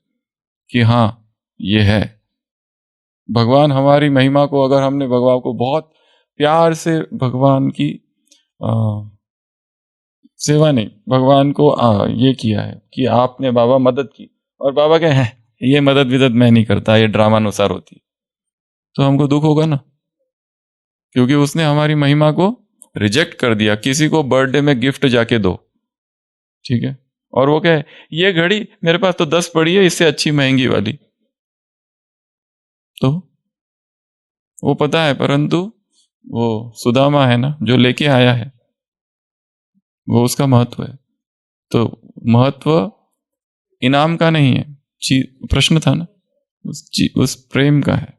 कि हाँ ये है भगवान। हमारी महिमा को, अगर हमने भगवान को बहुत प्यार से, भगवान की सेवा नहीं, भगवान को ये किया है कि आपने बाबा मदद की, और बाबा कहे हैं ये मदद विदद मैं नहीं करता, ये ड्रामा अनुसार होती, तो हमको दुख होगा ना, क्योंकि उसने हमारी महिमा को रिजेक्ट कर दिया। किसी को बर्थडे में गिफ्ट जाके दो, ठीक है, और वो कहे ये घड़ी मेरे पास तो 10 पड़ी है, इससे अच्छी महंगी वाली, तो वो पता है, परंतु वो सुदामा है ना जो लेके आया है, वो उसका महत्व है। तो महत्व इनाम का नहीं है, प्रश्न था ना, उस प्रेम का है,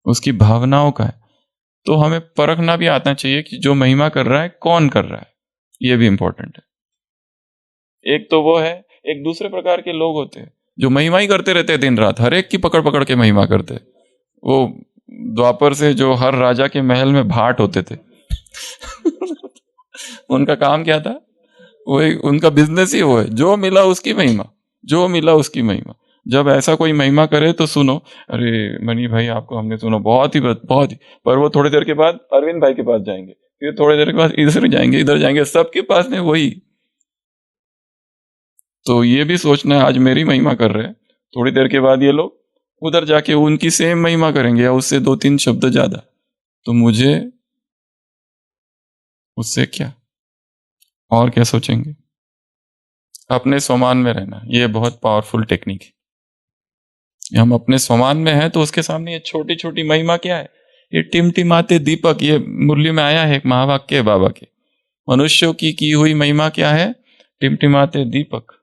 उसकी भावनाओं का है। तो हमें परखना भी आना चाहिए कि जो महिमा कर रहा है कौन कर रहा है, ये भी इंपॉर्टेंट है। एक तो वो है, एक दूसरे प्रकार के लोग होते हैं जो महिमा ही करते रहते हैं दिन रात, हर एक की पकड़ पकड़ के महिमा करते हैं। वो द्वापर से जो हर राजा के महल में भाट होते थे उनका काम क्या था? वही उनका बिजनेस ही वो है, जो मिला उसकी महिमा, जो मिला उसकी महिमा। जब ऐसा कोई महिमा करे तो सुनो, अरे मनी भाई आपको हमने सुना बहुत ही, पर वो थोड़ी देर के बाद अरविंद भाई के पास जाएंगे, फिर थोड़ी देर के बाद इधर जाएंगे, इधर जाएंगे, सबके पास में वही। तो ये भी सोचना है, आज मेरी महिमा कर रहे हैं, थोड़ी देर के बाद ये लोग उधर जाके उनकी सेम महिमा करेंगे या उससे 2-3 शब्द ज्यादा, तो मुझे उससे क्या और क्या सोचेंगे? अपने स्वमान में रहना, ये बहुत पावरफुल टेक्निक है। हम अपने स्वमान में हैं तो उसके सामने ये छोटी छोटी महिमा क्या है, ये टिमटिमाते दीपक, ये मुरली में आया है एक महावाक्य है बाबा के, मनुष्यों की हुई महिमा क्या है? टिमटिमाते दीपक,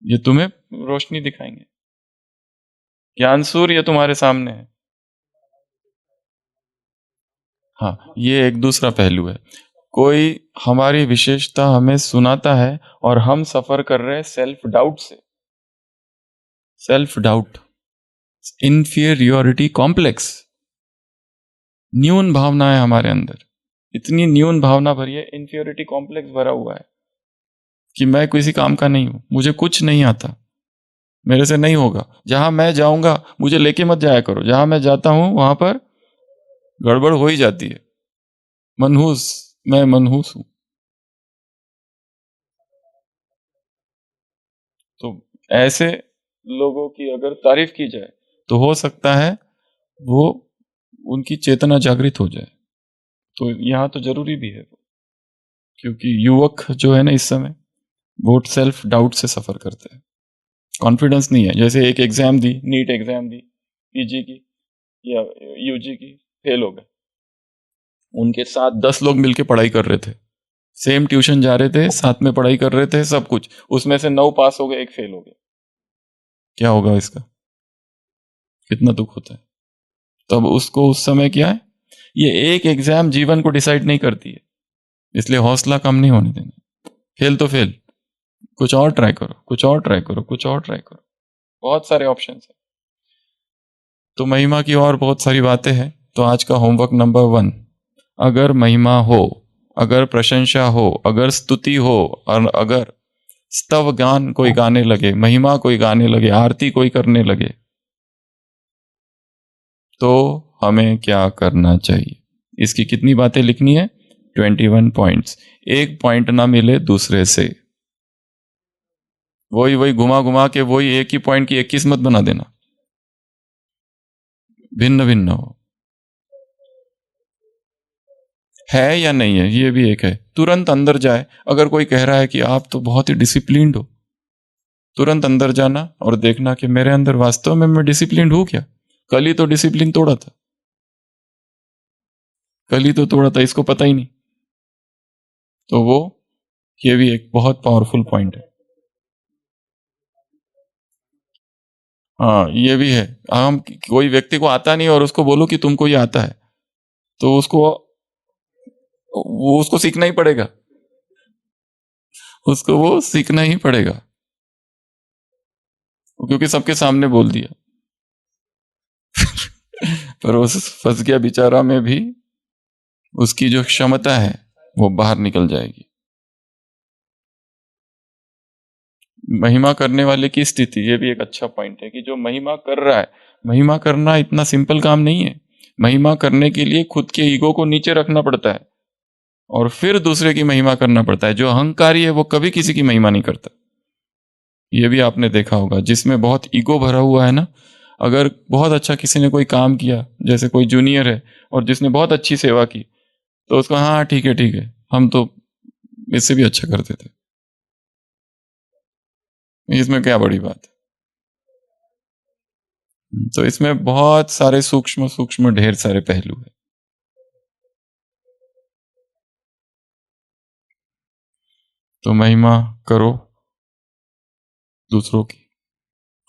ये तुम्हें रोशनी दिखाएंगे। ज्ञान सूर्य तुम्हारे सामने है। हाँ, ये एक दूसरा पहलू है। कोई हमारी विशेषता हमें सुनाता है और हम सफर कर रहे हैं सेल्फ डाउट से, सेल्फ डाउट, इंफीरियोरिटी कॉम्प्लेक्स, न्यून भावना है हमारे अंदर, इतनी न्यून भावना भरी है, इंफीरियोरिटी कॉम्प्लेक्स भरा हुआ है कि मैं किसी काम का नहीं हूं, मुझे कुछ नहीं आता, मेरे से नहीं होगा, जहां मैं जाऊंगा मुझे लेके मत जाया करो, जहां मैं जाता हूं वहां पर गड़बड़ हो ही जाती है, मनहूस, मैं मनहूस हूं। तो ऐसे लोगों की अगर तारीफ की जाए तो हो सकता है वो उनकी चेतना जागृत हो जाए। तो यहां तो जरूरी भी है, क्योंकि युवक जो है ना इस समय वो सेल्फ डाउट से सफर करते हैं, कॉन्फिडेंस नहीं है। जैसे एक एग्जाम दी, नीट एग्जाम दी, पीजी की या यूजी की, फेल हो गए, उनके साथ 10 लोग मिलके पढ़ाई कर रहे थे, सेम ट्यूशन जा रहे थे, साथ में पढ़ाई कर रहे थे, सब कुछ, उसमें से 9 पास हो गए, एक फेल हो गया, क्या होगा इसका? कितना दुख होता है। तब उसको उस समय क्या है, ये एक एग्जाम जीवन को डिसाइड नहीं करती है, इसलिए हौसला कम नहीं होने देना। फेल तो फेल, कुछ और ट्राई करो, कुछ और ट्राई करो, कुछ और ट्राई करो, बहुत सारे ऑप्शंस हैं। तो महिमा की और बहुत सारी बातें हैं। तो आज का होमवर्क नंबर 1, अगर महिमा हो, अगर प्रशंसा हो, अगर स्तुति हो, और अगर स्तव गान कोई गाने लगे, महिमा कोई गाने लगे, आरती कोई करने लगे, तो हमें क्या करना चाहिए? इसकी कितनी बातें लिखनी है? 21 पॉइंट्स। एक पॉइंट ना मिले दूसरे से, वही वही घुमा घुमा के वही एक ही पॉइंट की 21 मत बना देना, भिन्न भिन्न हो। है या नहीं है, ये भी एक है। तुरंत अंदर जाए, अगर कोई कह रहा है कि आप तो बहुत ही डिसिप्लिन्ड हो, तुरंत अंदर जाना और देखना कि मेरे अंदर वास्तव में मैं डिसिप्लिन्ड हूं क्या? कल ही तो डिसिप्लिन तोड़ा था, कल ही तो तोड़ा था, इसको पता ही नहीं। तो वो, ये भी एक बहुत पावरफुल पॉइंट है। हाँ, ये भी है। हम कोई व्यक्ति को आता नहीं और उसको बोलो कि तुमको ये आता है, तो उसको सीखना ही पड़ेगा, उसको वो सीखना ही पड़ेगा, क्योंकि सबके सामने बोल दिया पर वो फंस गया बेचारा, में भी उसकी जो क्षमता है वो बाहर निकल जाएगी। महिमा करने वाले की स्थिति, ये भी एक अच्छा पॉइंट है कि जो महिमा कर रहा है, महिमा करना इतना सिंपल काम नहीं है। महिमा करने के लिए खुद के ईगो को नीचे रखना पड़ता है और फिर दूसरे की महिमा करना पड़ता है। जो अहंकारी है वो कभी किसी की महिमा नहीं करता, ये भी आपने देखा होगा। जिसमें बहुत ईगो भरा हुआ है ना, अगर बहुत अच्छा किसी ने कोई काम किया, जैसे कोई जूनियर है और जिसने बहुत अच्छी सेवा की, तो उसको हाँ ठीक है ठीक है, हम तो इससे भी अच्छा करते थे, इसमें क्या बड़ी बात है। तो इसमें बहुत सारे सूक्ष्म सूक्ष्म ढेर सारे पहलू है। तो महिमा करो दूसरों की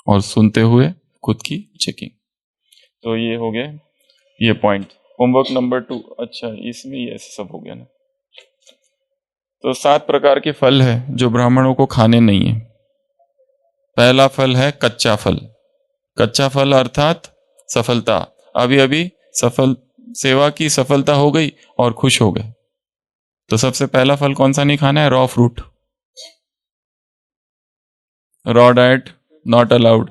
और सुनते हुए खुद की चेकिंग। तो ये हो गया ये पॉइंट। Homework number 2। अच्छा, इसमें ये सब हो गया ना। तो 7 प्रकार के फल है जो ब्राह्मणों को खाने नहीं है। पहला फल है कच्चा फल। कच्चा फल अर्थात सफलता। अभी अभी सफल सेवा की सफलता हो गई और खुश हो गए, तो सबसे पहला फल कौन सा नहीं खाना है? Raw fruit. Raw diet not allowed,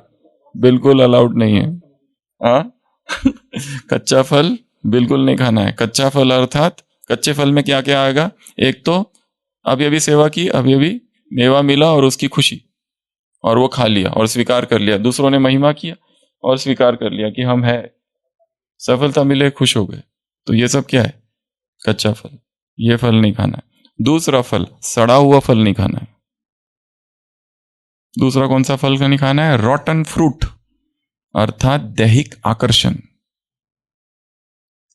बिल्कुल अलाउड नहीं है। हाँ कच्चा फल बिल्कुल नहीं खाना है। कच्चा फल अर्थात कच्चे फल में क्या क्या आएगा? एक तो अभी अभी सेवा की, अभी अभी मेवा मिला और उसकी खुशी, और वो खा लिया और स्वीकार कर लिया। दूसरों ने महिमा किया और स्वीकार कर लिया कि हम है, सफलता मिले, खुश हो गए। तो ये सब क्या है? कच्चा फल। ये फल नहीं खाना है। दूसरा फल, सड़ा हुआ फल नहीं खाना है। दूसरा कौन सा फल का नहीं खाना है? रॉटन फ्रूट अर्थात दैहिक आकर्षण।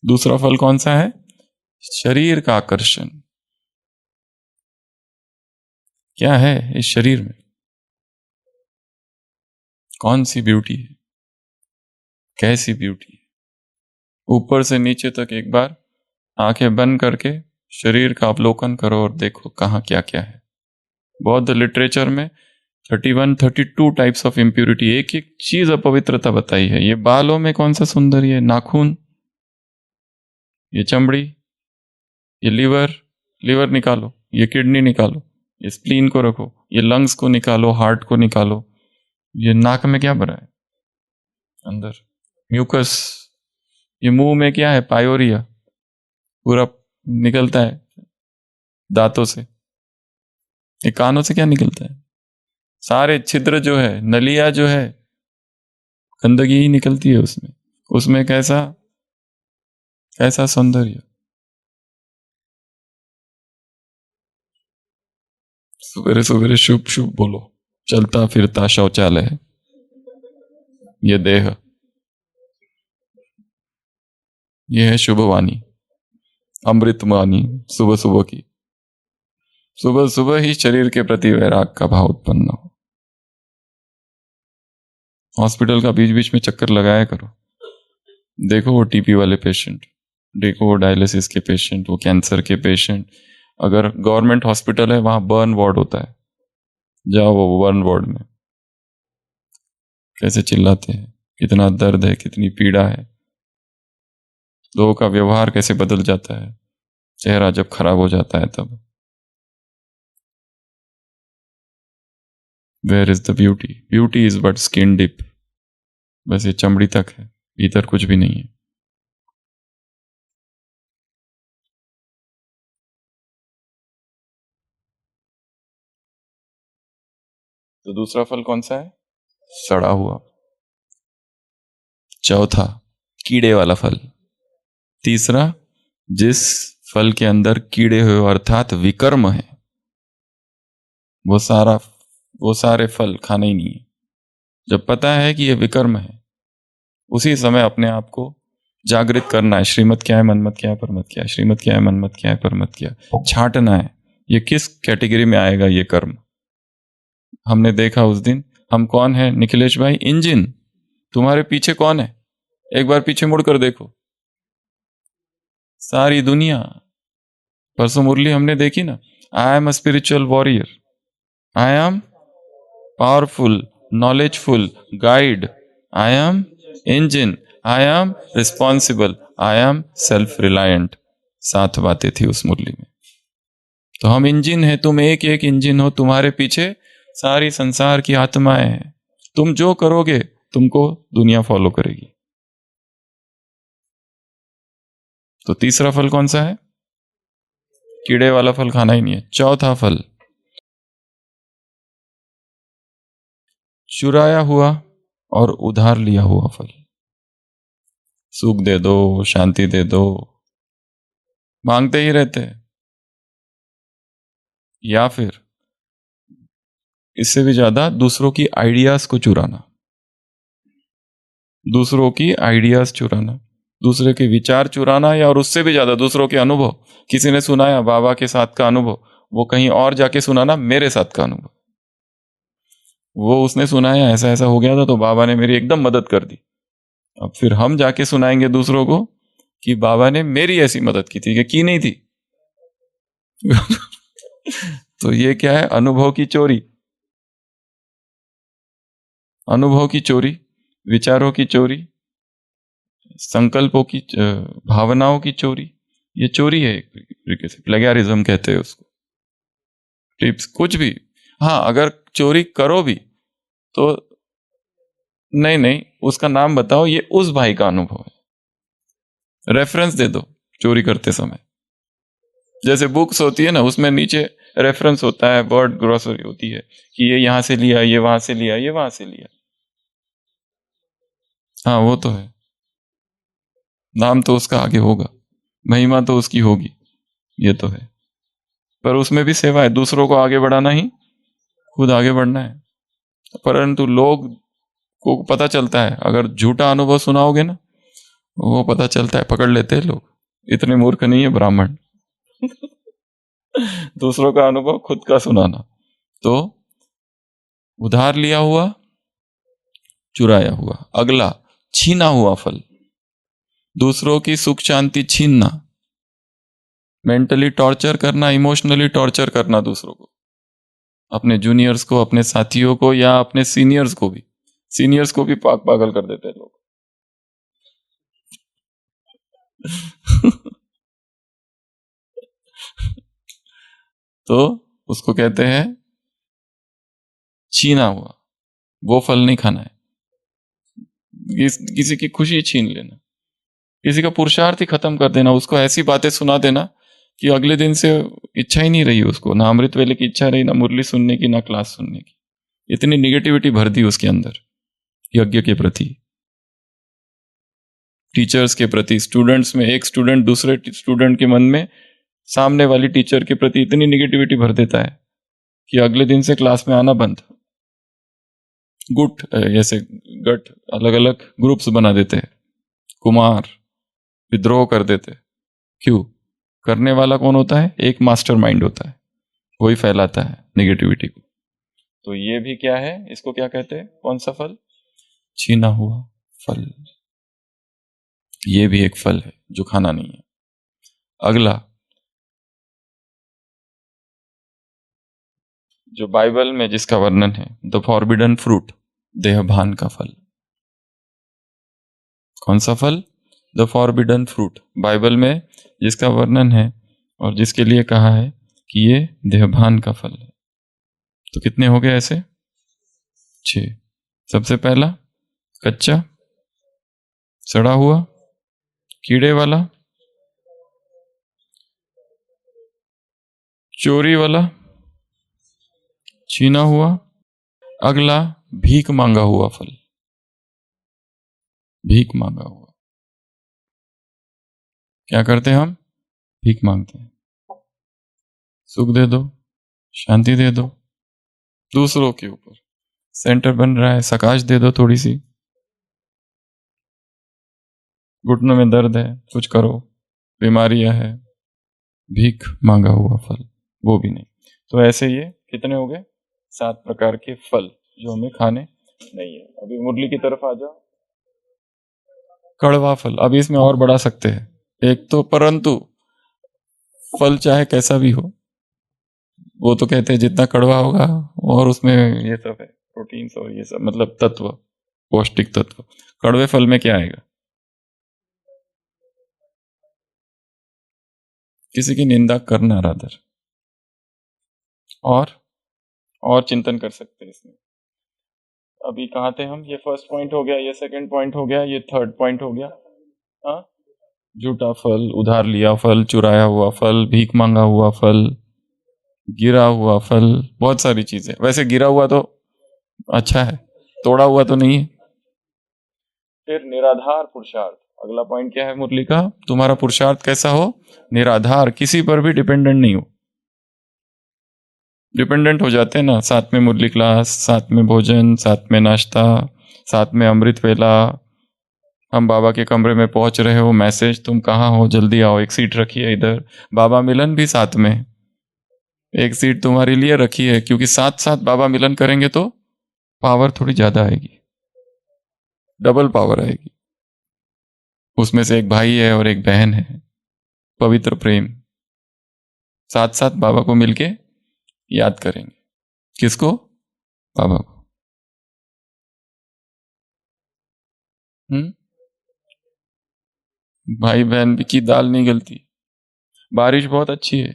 दूसरा फल कौन सा है? शरीर का आकर्षण। क्या है इस शरीर में? कौन सी ब्यूटी है? कैसी ब्यूटी है? ऊपर से नीचे तक एक बार आंखें बंद करके शरीर का अवलोकन करो और देखो कहाँ क्या क्या है। बौद्ध लिटरेचर में 31-32 टाइप्स ऑफ इम्प्यूरिटी, एक एक चीज अपवित्रता बताई है। ये बालों में कौन सा सुंदर, ये नाखून, ये चमड़ी, ये लीवर निकालो, ये किडनी निकालो, ये स्प्लीन को रखो, ये लंग्स को निकालो, हार्ट को निकालो। ये नाक में क्या भरा है? अंदर म्यूकस। ये मुंह में क्या है? पायोरिया, पूरा निकलता है दांतों से। ये कानों से क्या निकलता है? सारे छिद्र जो है, नलिया जो है, गंदगी ही निकलती है उसमें। उसमें कैसा कैसा सौंदर्य। सवेरे सवेरे शुभ शुभ बोलो। चलता फिरता शौचालय है ये देह, ये है शुभवाणी, अमृतवाणी सुबह सुबह की। सुबह सुबह ही शरीर के प्रति वैराग का भाव उत्पन्न हो। हॉस्पिटल का बीच बीच में चक्कर लगाया करो। देखो वो टीपी वाले पेशेंट, देखो वो डायलिसिस के पेशेंट, वो कैंसर के पेशेंट। अगर गवर्नमेंट हॉस्पिटल है वहां बर्न वार्ड होता है, जाओ वो बर्न वार्ड में कैसे चिल्लाते हैं, कितना दर्द है, कितनी पीड़ा है, लोगों का व्यवहार कैसे बदल जाता है, चेहरा जब खराब हो जाता है तब। Where is the beauty? Beauty is but skin deep. बस ये चमड़ी तक है, भीतर कुछ भी नहीं है। तो दूसरा फल कौन सा है? सड़ा हुआ। चौथा कीड़े वाला फल। तीसरा जिस फल के अंदर कीड़े हुए अर्थात विकर्म है, वो सारे फल खाने ही नहीं है। जब पता है कि ये विकर्म है, उसी समय अपने आप को जागृत करना है। श्रीमत क्या है, मनमत क्या है, परमत क्या है। श्रीमत क्या है, मनमत क्या है, परमत क्या है। छांटना है ये किस कैटेगरी में आएगा ये कर्म। हमने देखा उस दिन, हम कौन है निखिलेश भाई? इंजन। तुम्हारे पीछे कौन है? एक बार पीछे मुड़कर देखो, सारी दुनिया। परसों मुरली हमने देखी ना, I am a spiritual warrior, I am powerful, knowledgeful guide, I am engine, I am responsible, I am self reliant. 7 बातें थी उस मुरली में। तो हम इंजन है, तुम एक एक इंजन हो, तुम्हारे पीछे सारी संसार की आत्माएं हैं। तुम जो करोगे तुमको दुनिया फॉलो करेगी। तो तीसरा फल कौन सा है? कीड़े वाला फल खाना ही नहीं है। चौथा फल चुराया हुआ और उधार लिया हुआ फल। सुख दे दो, शांति दे दो, मांगते ही रहते हैं। या फिर इससे भी ज्यादा दूसरों की आइडियाज को चुराना, दूसरों की आइडियाज चुराना, दूसरे के विचार चुराना, या और उससे भी ज्यादा दूसरों के अनुभव। किसी ने सुनाया बाबा के साथ का अनुभव, वो कहीं और जाके सुनाना मेरे साथ का अनुभव। वो उसने सुनाया ऐसा ऐसा हो गया था तो बाबा ने मेरी एकदम मदद कर दी। अब फिर हम जाके सुनाएंगे दूसरों को कि बाबा ने मेरी ऐसी मदद की थी कि की नहीं थी। तो ये क्या है? अनुभव की चोरी, अनुभव की चोरी, विचारों की चोरी, संकल्पों की, भावनाओं की चोरी। ये चोरी है एक तरीके से, प्लेगैरिज्म कहते हैं उसको। टिप्स कुछ भी, हाँ अगर चोरी करो भी तो नहीं नहीं उसका नाम बताओ, ये उस भाई का अनुभव है, रेफरेंस दे दो चोरी करते समय। जैसे बुक्स होती है ना, उसमें नीचे रेफरेंस होता है, वर्ड ग्रोसरी होती है कि ये यहां से लिया, ये वहां से लिया, ये वहां से लिया। हाँ वो तो है, नाम तो उसका आगे होगा, महिमा तो उसकी होगी, ये तो है। पर उसमें भी सेवा है, दूसरों को आगे बढ़ाना ही खुद आगे बढ़ना है। परंतु लोग को पता चलता है, अगर झूठा अनुभव सुनाओगे ना, वो पता चलता है, पकड़ लेते हैं लोग। इतने मूर्ख नहीं है ब्राह्मण। दूसरों का अनुभव खुद का सुनाना। तो उधार लिया हुआ, चुराया हुआ। अगला, छीना हुआ फल, दूसरों की सुख शांति छीनना, मेंटली टॉर्चर करना, इमोशनली टॉर्चर करना दूसरों को, अपने जूनियर्स को, अपने साथियों को, या अपने सीनियर्स को भी। सीनियर्स को भी पागल कर देते हैं लोग। तो उसको कहते हैं छीना हुआ। वो फल नहीं खाना है। किसी की खुशी छीन लेना, किसी का पुरुषार्थ ही खत्म कर देना, उसको ऐसी बातें सुना देना कि अगले दिन से इच्छा ही नहीं रही उसको, ना अमृत वेले की इच्छा रही, ना मुरली सुनने की, ना क्लास सुनने की। इतनी निगेटिविटी भर दी उसके अंदर, यज्ञ के प्रति, टीचर्स के प्रति, स्टूडेंट्स में। एक स्टूडेंट दूसरे स्टूडेंट के मन में सामने वाली टीचर के प्रति इतनी निगेटिविटी भर देता है कि अगले दिन से क्लास में आना बंद। गुट, ऐसे गट, अलग अलग ग्रुप्स बना देते हैं, कुमार, विद्रोह कर देते। क्यों? करने वाला कौन होता है? एक मास्टर माइंड होता है, वही फैलाता है नेगेटिविटी को। तो ये भी क्या है, इसको क्या कहते हैं? कौन सा फल? छीना हुआ फल। ये भी एक फल है जो खाना नहीं है। अगला, जो बाइबल में जिसका वर्णन है, द फॉरबिडन फ्रूट, देहभान का फल। कौन सा फल? द फॉरबिडन फ्रूट, बाइबल में जिसका वर्णन है और जिसके लिए कहा है कि ये देहभान का फल है। तो कितने हो गए ऐसे? 6। सबसे पहला कच्चा, सड़ा हुआ, कीड़े वाला, चोरी वाला, छीना हुआ। अगला, भीख मांगा हुआ फल। भीख मांगा हुआ, क्या करते हैं हम? भीख मांगते हैं, सुख दे दो, शांति दे दो, दूसरों के ऊपर सेंटर बन रहा है, सकाश दे दो थोड़ी सी, घुटनों में दर्द है, कुछ करो, बीमारियां है, भीख मांगा हुआ फल, वो भी नहीं। तो ऐसे ये कितने हो गए? 7 प्रकार के फल जो हमें खाने नहीं है। अभी मुरली की तरफ आ जाओ। कड़वा फल, अभी इसमें और बढ़ा सकते हैं। एक तो परंतु फल चाहे कैसा भी हो, वो तो कहते हैं जितना कड़वा होगा और उसमें ये सब है, प्रोटीन्स और ये सब, मतलब तत्व, पौष्टिक तत्व। कड़वे फल में क्या आएगा? किसी की निंदा करना रादर। और चिंतन कर सकते हैं इसमें। अभी कहाँ थे हम? ये फर्स्ट पॉइंट हो गया, ये सेकंड पॉइंट हो गया, ये थर्ड पॉइंट हो गया। हाँ, झूठा फल, उधार लिया फल, चुराया हुआ फल, भीख मांगा हुआ फल, गिरा हुआ फल, बहुत सारी चीजें। वैसे गिरा हुआ तो अच्छा है, तोड़ा हुआ तो नहीं है। फिर निराधार पुरुषार्थ, अगला पॉइंट क्या है मुरली का? तुम्हारा पुरुषार्थ कैसा हो? निराधार, किसी पर भी डिपेंडेंट नहीं हो। डिपेंडेंट हो जाते हैं ना, साथ में मुरली क्लास, साथ में भोजन, साथ में नाश्ता, साथ में अमृत वेला, हम बाबा के कमरे में पहुंच रहे हो, मैसेज तुम कहाँ हो, जल्दी आओ, एक सीट रखिए इधर, बाबा मिलन भी साथ में, एक सीट तुम्हारे लिए रखी है, क्योंकि साथ साथ बाबा मिलन करेंगे तो पावर थोड़ी ज्यादा आएगी, डबल पावर आएगी। उसमें से एक भाई है और एक बहन है, पवित्र प्रेम, साथ साथ बाबा को मिलके याद करेंगे। किसको? बाबा को। भाई बहन की दाल नहीं गलती। बारिश बहुत अच्छी है,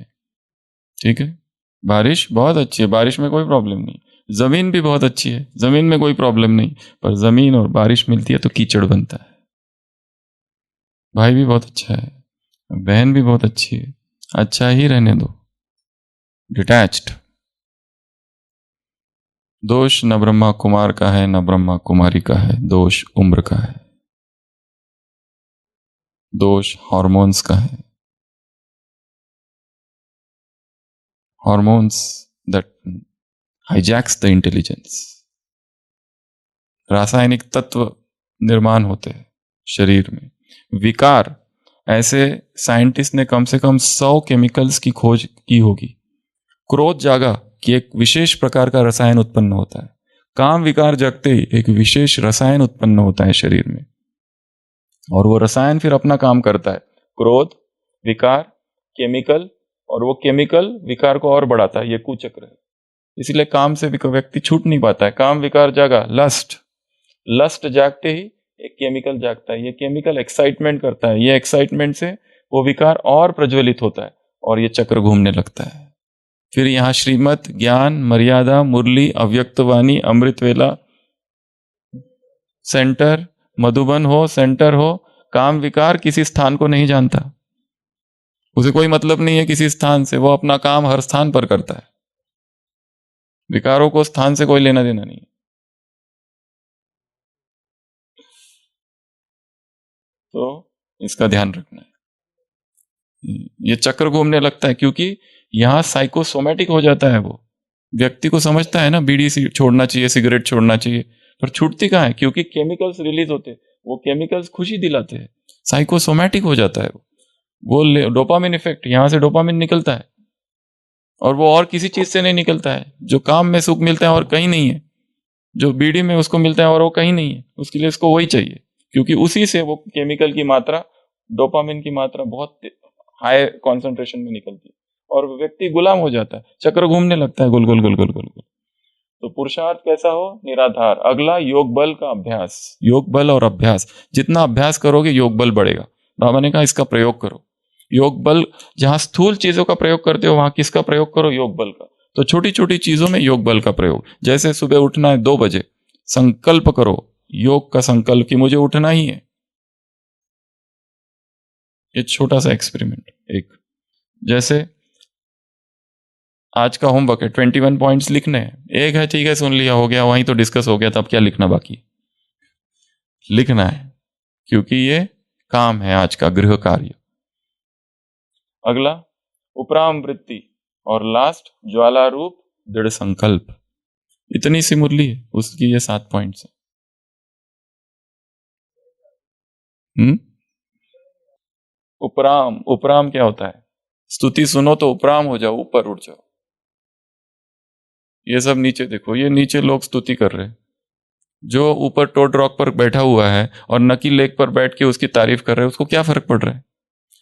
ठीक है, बारिश बहुत अच्छी है, बारिश में कोई प्रॉब्लम नहीं। जमीन भी बहुत अच्छी है, जमीन में कोई प्रॉब्लम नहीं, पर जमीन और बारिश मिलती है तो कीचड़ बनता है। भाई भी बहुत अच्छा है, बहन भी बहुत अच्छी है, अच्छा ही रहने दो, डिटैच्ड। दोष न ब्रह्मा कुमार का है न ब्रह्मा कुमारी का है, दोष उम्र का है, दोष हार्मोन्स का है। Hormones that hijacks the intelligence. रासायनिक तत्व निर्माण होते हैं शरीर में, विकार। ऐसे साइंटिस्ट ने कम से कम 100 केमिकल्स की खोज की होगी। क्रोध जागा कि एक विशेष प्रकार का रसायन उत्पन्न होता है, काम विकार जगते ही एक विशेष रसायन उत्पन्न होता है शरीर में, और वो रसायन फिर अपना काम करता है। क्रोध, विकार, केमिकल, और वो केमिकल विकार को और बढ़ाता है। ये कुचक्र है। इसलिए काम से व्यक्ति छूट नहीं पाता है। काम विकार जागा, लस्ट जागते ही एक केमिकल जागता है। ये केमिकल एक्साइटमेंट करता है, ये एक्साइटमेंट से वो विकार और प्रज्वलित होता है और ये चक्र घूमने लगता है। फिर यहाँ श्रीमत, ज्ञान, मर्यादा, मुरली, अव्यक्तवाणी, अमृतवेला, सेंटर, मधुबन हो, सेंटर हो, काम विकार किसी स्थान को नहीं जानता, उसे कोई मतलब नहीं है किसी स्थान से, वो अपना काम हर स्थान पर करता है। विकारों को स्थान से कोई लेना देना नहीं। तो इसका ध्यान रखना है। ये चक्र घूमने लगता है क्योंकि यहां साइकोसोमेटिक हो जाता है। वो व्यक्ति को समझता है ना बीड़ी छोड़ना चाहिए, सिगरेट छोड़ना चाहिए, पर छूटती कहाँ है? क्योंकि केमिकल्स रिलीज होते हैं, वो केमिकल्स खुशी दिलाते हैं, साइकोसोमेटिक हो जाता है वो डोपामिन इफेक्ट, यहां से डोपामिन निकलता है और वो और किसी चीज से नहीं निकलता है। जो काम में सुख मिलता है और कहीं नहीं है, जो बीड़ी में उसको मिलता है और वो कहीं नहीं है, उसके लिए उसको वही चाहिए, क्योंकि उसी से वो केमिकल की मात्रा, डोपामिन की मात्रा बहुत हाई कॉन्सेंट्रेशन में निकलती है और व्यक्ति गुलाम हो जाता है। चक्र घूमने लगता है, गुल गुल गुल गुल गुल गुल। तो पुरुषार्थ कैसा हो? निराधार। अगला योग बल का अभ्यास। योग बल और अभ्यास, जितना अभ्यास करोगे योग बल बढ़ेगा। बाबा ने कहा इसका प्रयोग करो। योग बल, जहां स्थूल चीजों का प्रयोग करते हो वहां किसका प्रयोग करो? योग बल का। तो छोटी छोटी चीजों में योग बल का प्रयोग। जैसे सुबह उठना है 2 बजे, संकल्प करो योग का संकल्प कि मुझे उठना ही है। ये छोटा सा एक्सपेरिमेंट। एक जैसे आज का होमवर्क है, 21 पॉइंट्स लिखने हैं। एक है ठीक है, सुन लिया, हो गया, वहीं तो डिस्कस हो गया, तब क्या लिखना बाकी? लिखना है, क्योंकि ये काम है आज का गृह कार्य। अगला उपराम वृत्ति और लास्ट ज्वाला रूप दृढ़ संकल्प। इतनी सी मुरली है, उसकी ये 7 पॉइंट्स है। उपराम, उपराम क्या होता है? स्तुति सुनो तो उपराम हो जाओ, ऊपर उठ जाओ। ये सब नीचे देखो, ये नीचे लोग स्तुति कर रहे हैं। जो ऊपर टोड रॉक पर बैठा हुआ है और नकी लेक पर बैठ के उसकी तारीफ कर रहे हैं, उसको क्या फर्क पड़ रहा है?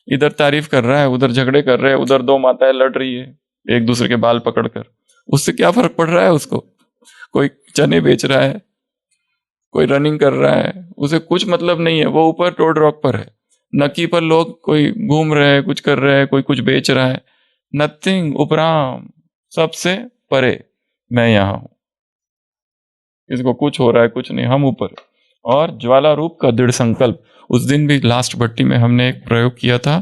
इधर तारीफ कर रहा है, उधर झगड़े कर रहे हैं, उधर 2 माताएं लड़ रही है एक दूसरे के बाल पकड़कर, उससे क्या फर्क पड़ रहा है उसको? कोई चने बेच रहा है, कोई रनिंग कर रहा है, उसे कुछ मतलब नहीं है। वो ऊपर टोड रॉक पर है, नकी पर लोग कोई घूम रहे हैं, कुछ कर रहे हैं, कोई कुछ बेच रहा है। नथिंग, उपराम, सबसे परे मैं यहां हूं, इसको कुछ हो रहा है कुछ नहीं, हम ऊपर। और ज्वाला रूप का दृढ़ संकल्प। उस दिन भी लास्ट भट्टी में हमने एक प्रयोग किया था,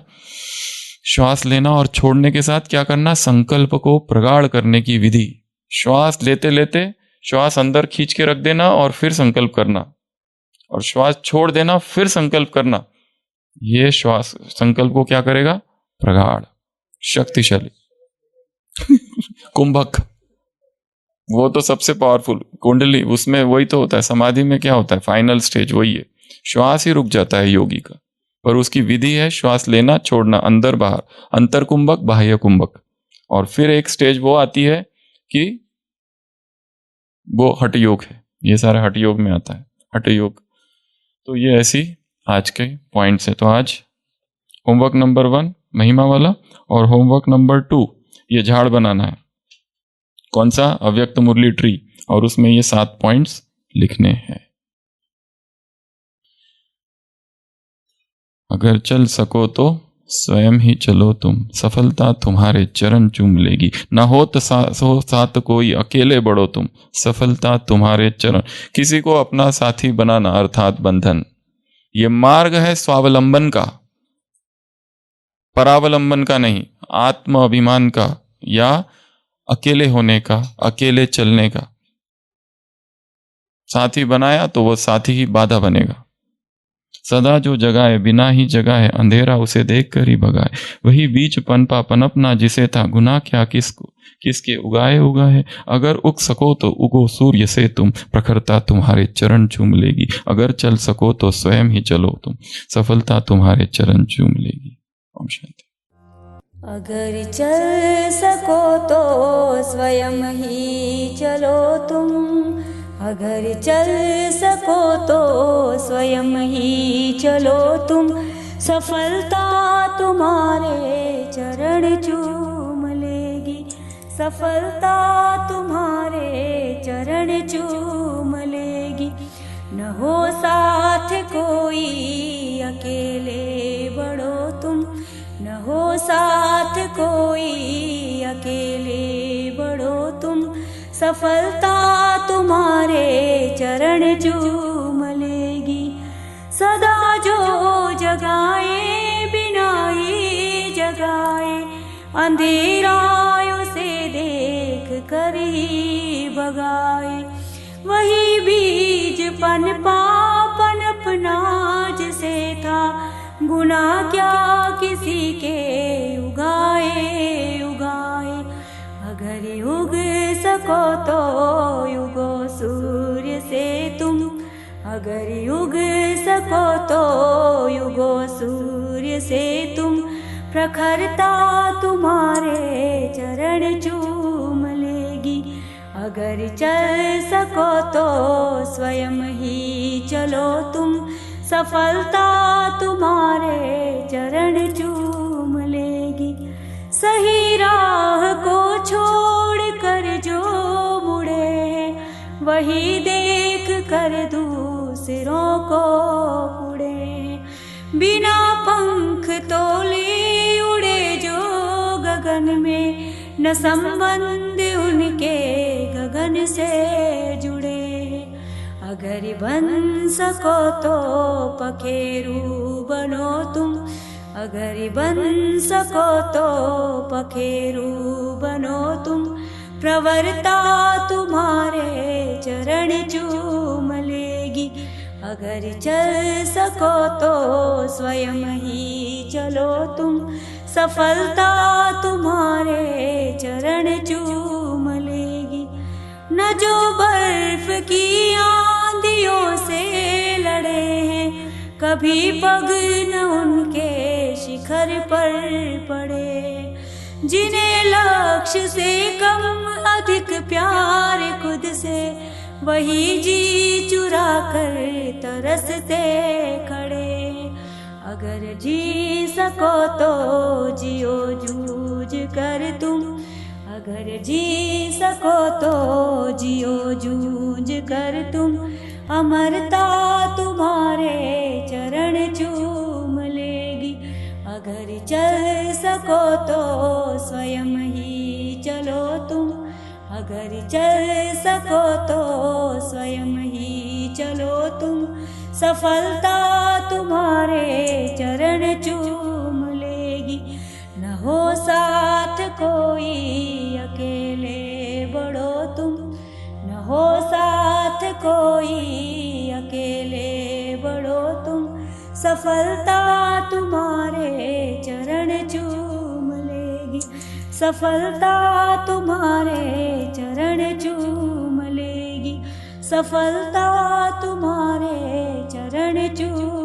श्वास लेना और छोड़ने के साथ क्या करना? संकल्प को प्रगाढ़ करने की विधि। श्वास लेते लेते श्वास अंदर खींच के रख देना और फिर संकल्प करना, और श्वास छोड़ देना, फिर संकल्प करना। ये श्वास संकल्प को क्या करेगा? प्रगाढ़, शक्तिशाली। कुंभक, वो तो सबसे पावरफुल कुंडली, उसमें वही तो होता है। समाधि में क्या होता है? फाइनल स्टेज वही है, श्वास ही रुक जाता है योगी का, पर उसकी विधि है श्वास लेना छोड़ना, अंदर बाहर, अंतर कुंभक, बाह्य कुंभक। और फिर एक स्टेज वो आती है कि वो हठ योग है, ये सारा हठ योग में आता है, हठ योग। तो ये ऐसी आज के पॉइंट्स है। तो आज होमवर्क नंबर 1 महिमा वाला और होमवर्क नंबर 2 ये झाड़ बनाना है। कौन सा? अव्यक्त मुरली ट्री, और उसमें ये 7 पॉइंट्स लिखने हैं। अगर चल सको तो स्वयं ही चलो तुम, सफलता तुम्हारे चरण चूम लेगी। न हो तो साथ कोई, अकेले बढ़ो तुम, सफलता तुम्हारे चरण। किसी को अपना साथी बनाना अर्थात बंधन, ये मार्ग है स्वावलंबन का, परावलंबन का नहीं, आत्म अभिमान का या अकेले होने का, अकेले चलने का। साथी बनाया तो वो साथी ही बाधा बनेगा। सदा जो जगाए बिना ही जगाए, अंधेरा उसे देख कर ही भगाए। वही बीच पनपा पनपना जिसे था, गुनाह क्या किसके उगाए उगाए। अगर उग सको तो उगो सूर्य से तुम, प्रखरता तुम्हारे चरण चूम लेगी। अगर चल सको तो स्वयं ही चलो तुम, सफलता तुम्हारे चरण चूम लेगी। ओम शांति। अगर चल सको तो स्वयं ही चलो तुम, अगर चल सको तो स्वयं ही चलो तुम, सफलता तुम्हारे चरण चूम लेगी, सफलता तुम्हारे चरण चूम लेगी। न हो साथ कोई, अकेले बढ़ो तुम, न हो साथ कोई, अकेले बढ़ो तुम, सफलता तुम्हारे चरण चूम लेगी। सदा जो जगाए बिना ही जगाए, अंधेरा उसे देख कर ही भगाए। वही बीज पनपा पनपना जिसे था, गुनाह क्या किसी के उगाए उगाए। अगर उग सको तो युगो सूर्य से तुम, अगर उग सको तो युगो सूर्य से तुम, प्रखरता तुम्हारे चरण चूम लेगी। अगर चल सको तो स्वयं ही चलो तुम, सफलता तुम्हारे चरण चूम लेगी। सही राह को छोड़ कर जो मुड़े, वही देख कर दूसरों को उड़े। बिना पंख तोले उड़े जो गगन में, न संबंध उनके गगन से जुड़े। अगर बन सको तो पखेरू बनो तुम, अगर बन सको तो पखेरू बनो तुम, प्रवरता तुम्हारे चरण चूम लेगी। अगर चल सको तो स्वयं ही चलो तुम, सफलता तुम्हारे चरण चूम लेगी। न जो बर्फ की आंधियों से लड़े हैं, कभी पग न उनके शिखर पर पड़े। जिन्हें लक्ष्य से कम अधिक प्यार खुद से, वही जी चुरा कर तरसते खड़े। अगर जी सको तो जियो जूझ कर तुम, अगर जी सको तो जियो जूझ कर तुम, अमरता तुम्हारे चरण चूम लेगी। अगर चल सको तो स्वयं ही चलो तुम, अगर चल सको तो स्वयं ही चलो तुम, सफलता तुम्हारे चरण चूम लेगी। न हो साथ कोई, अकेले बढ़ो तुम, न हो साथ कोई, अकेले बढ़ो तुम, सफलता तुम्हारे चरण चूम लेगी। सफलता तुम्हारे चरण चूम लेगी, सफलता तुम्हारे चरण चूम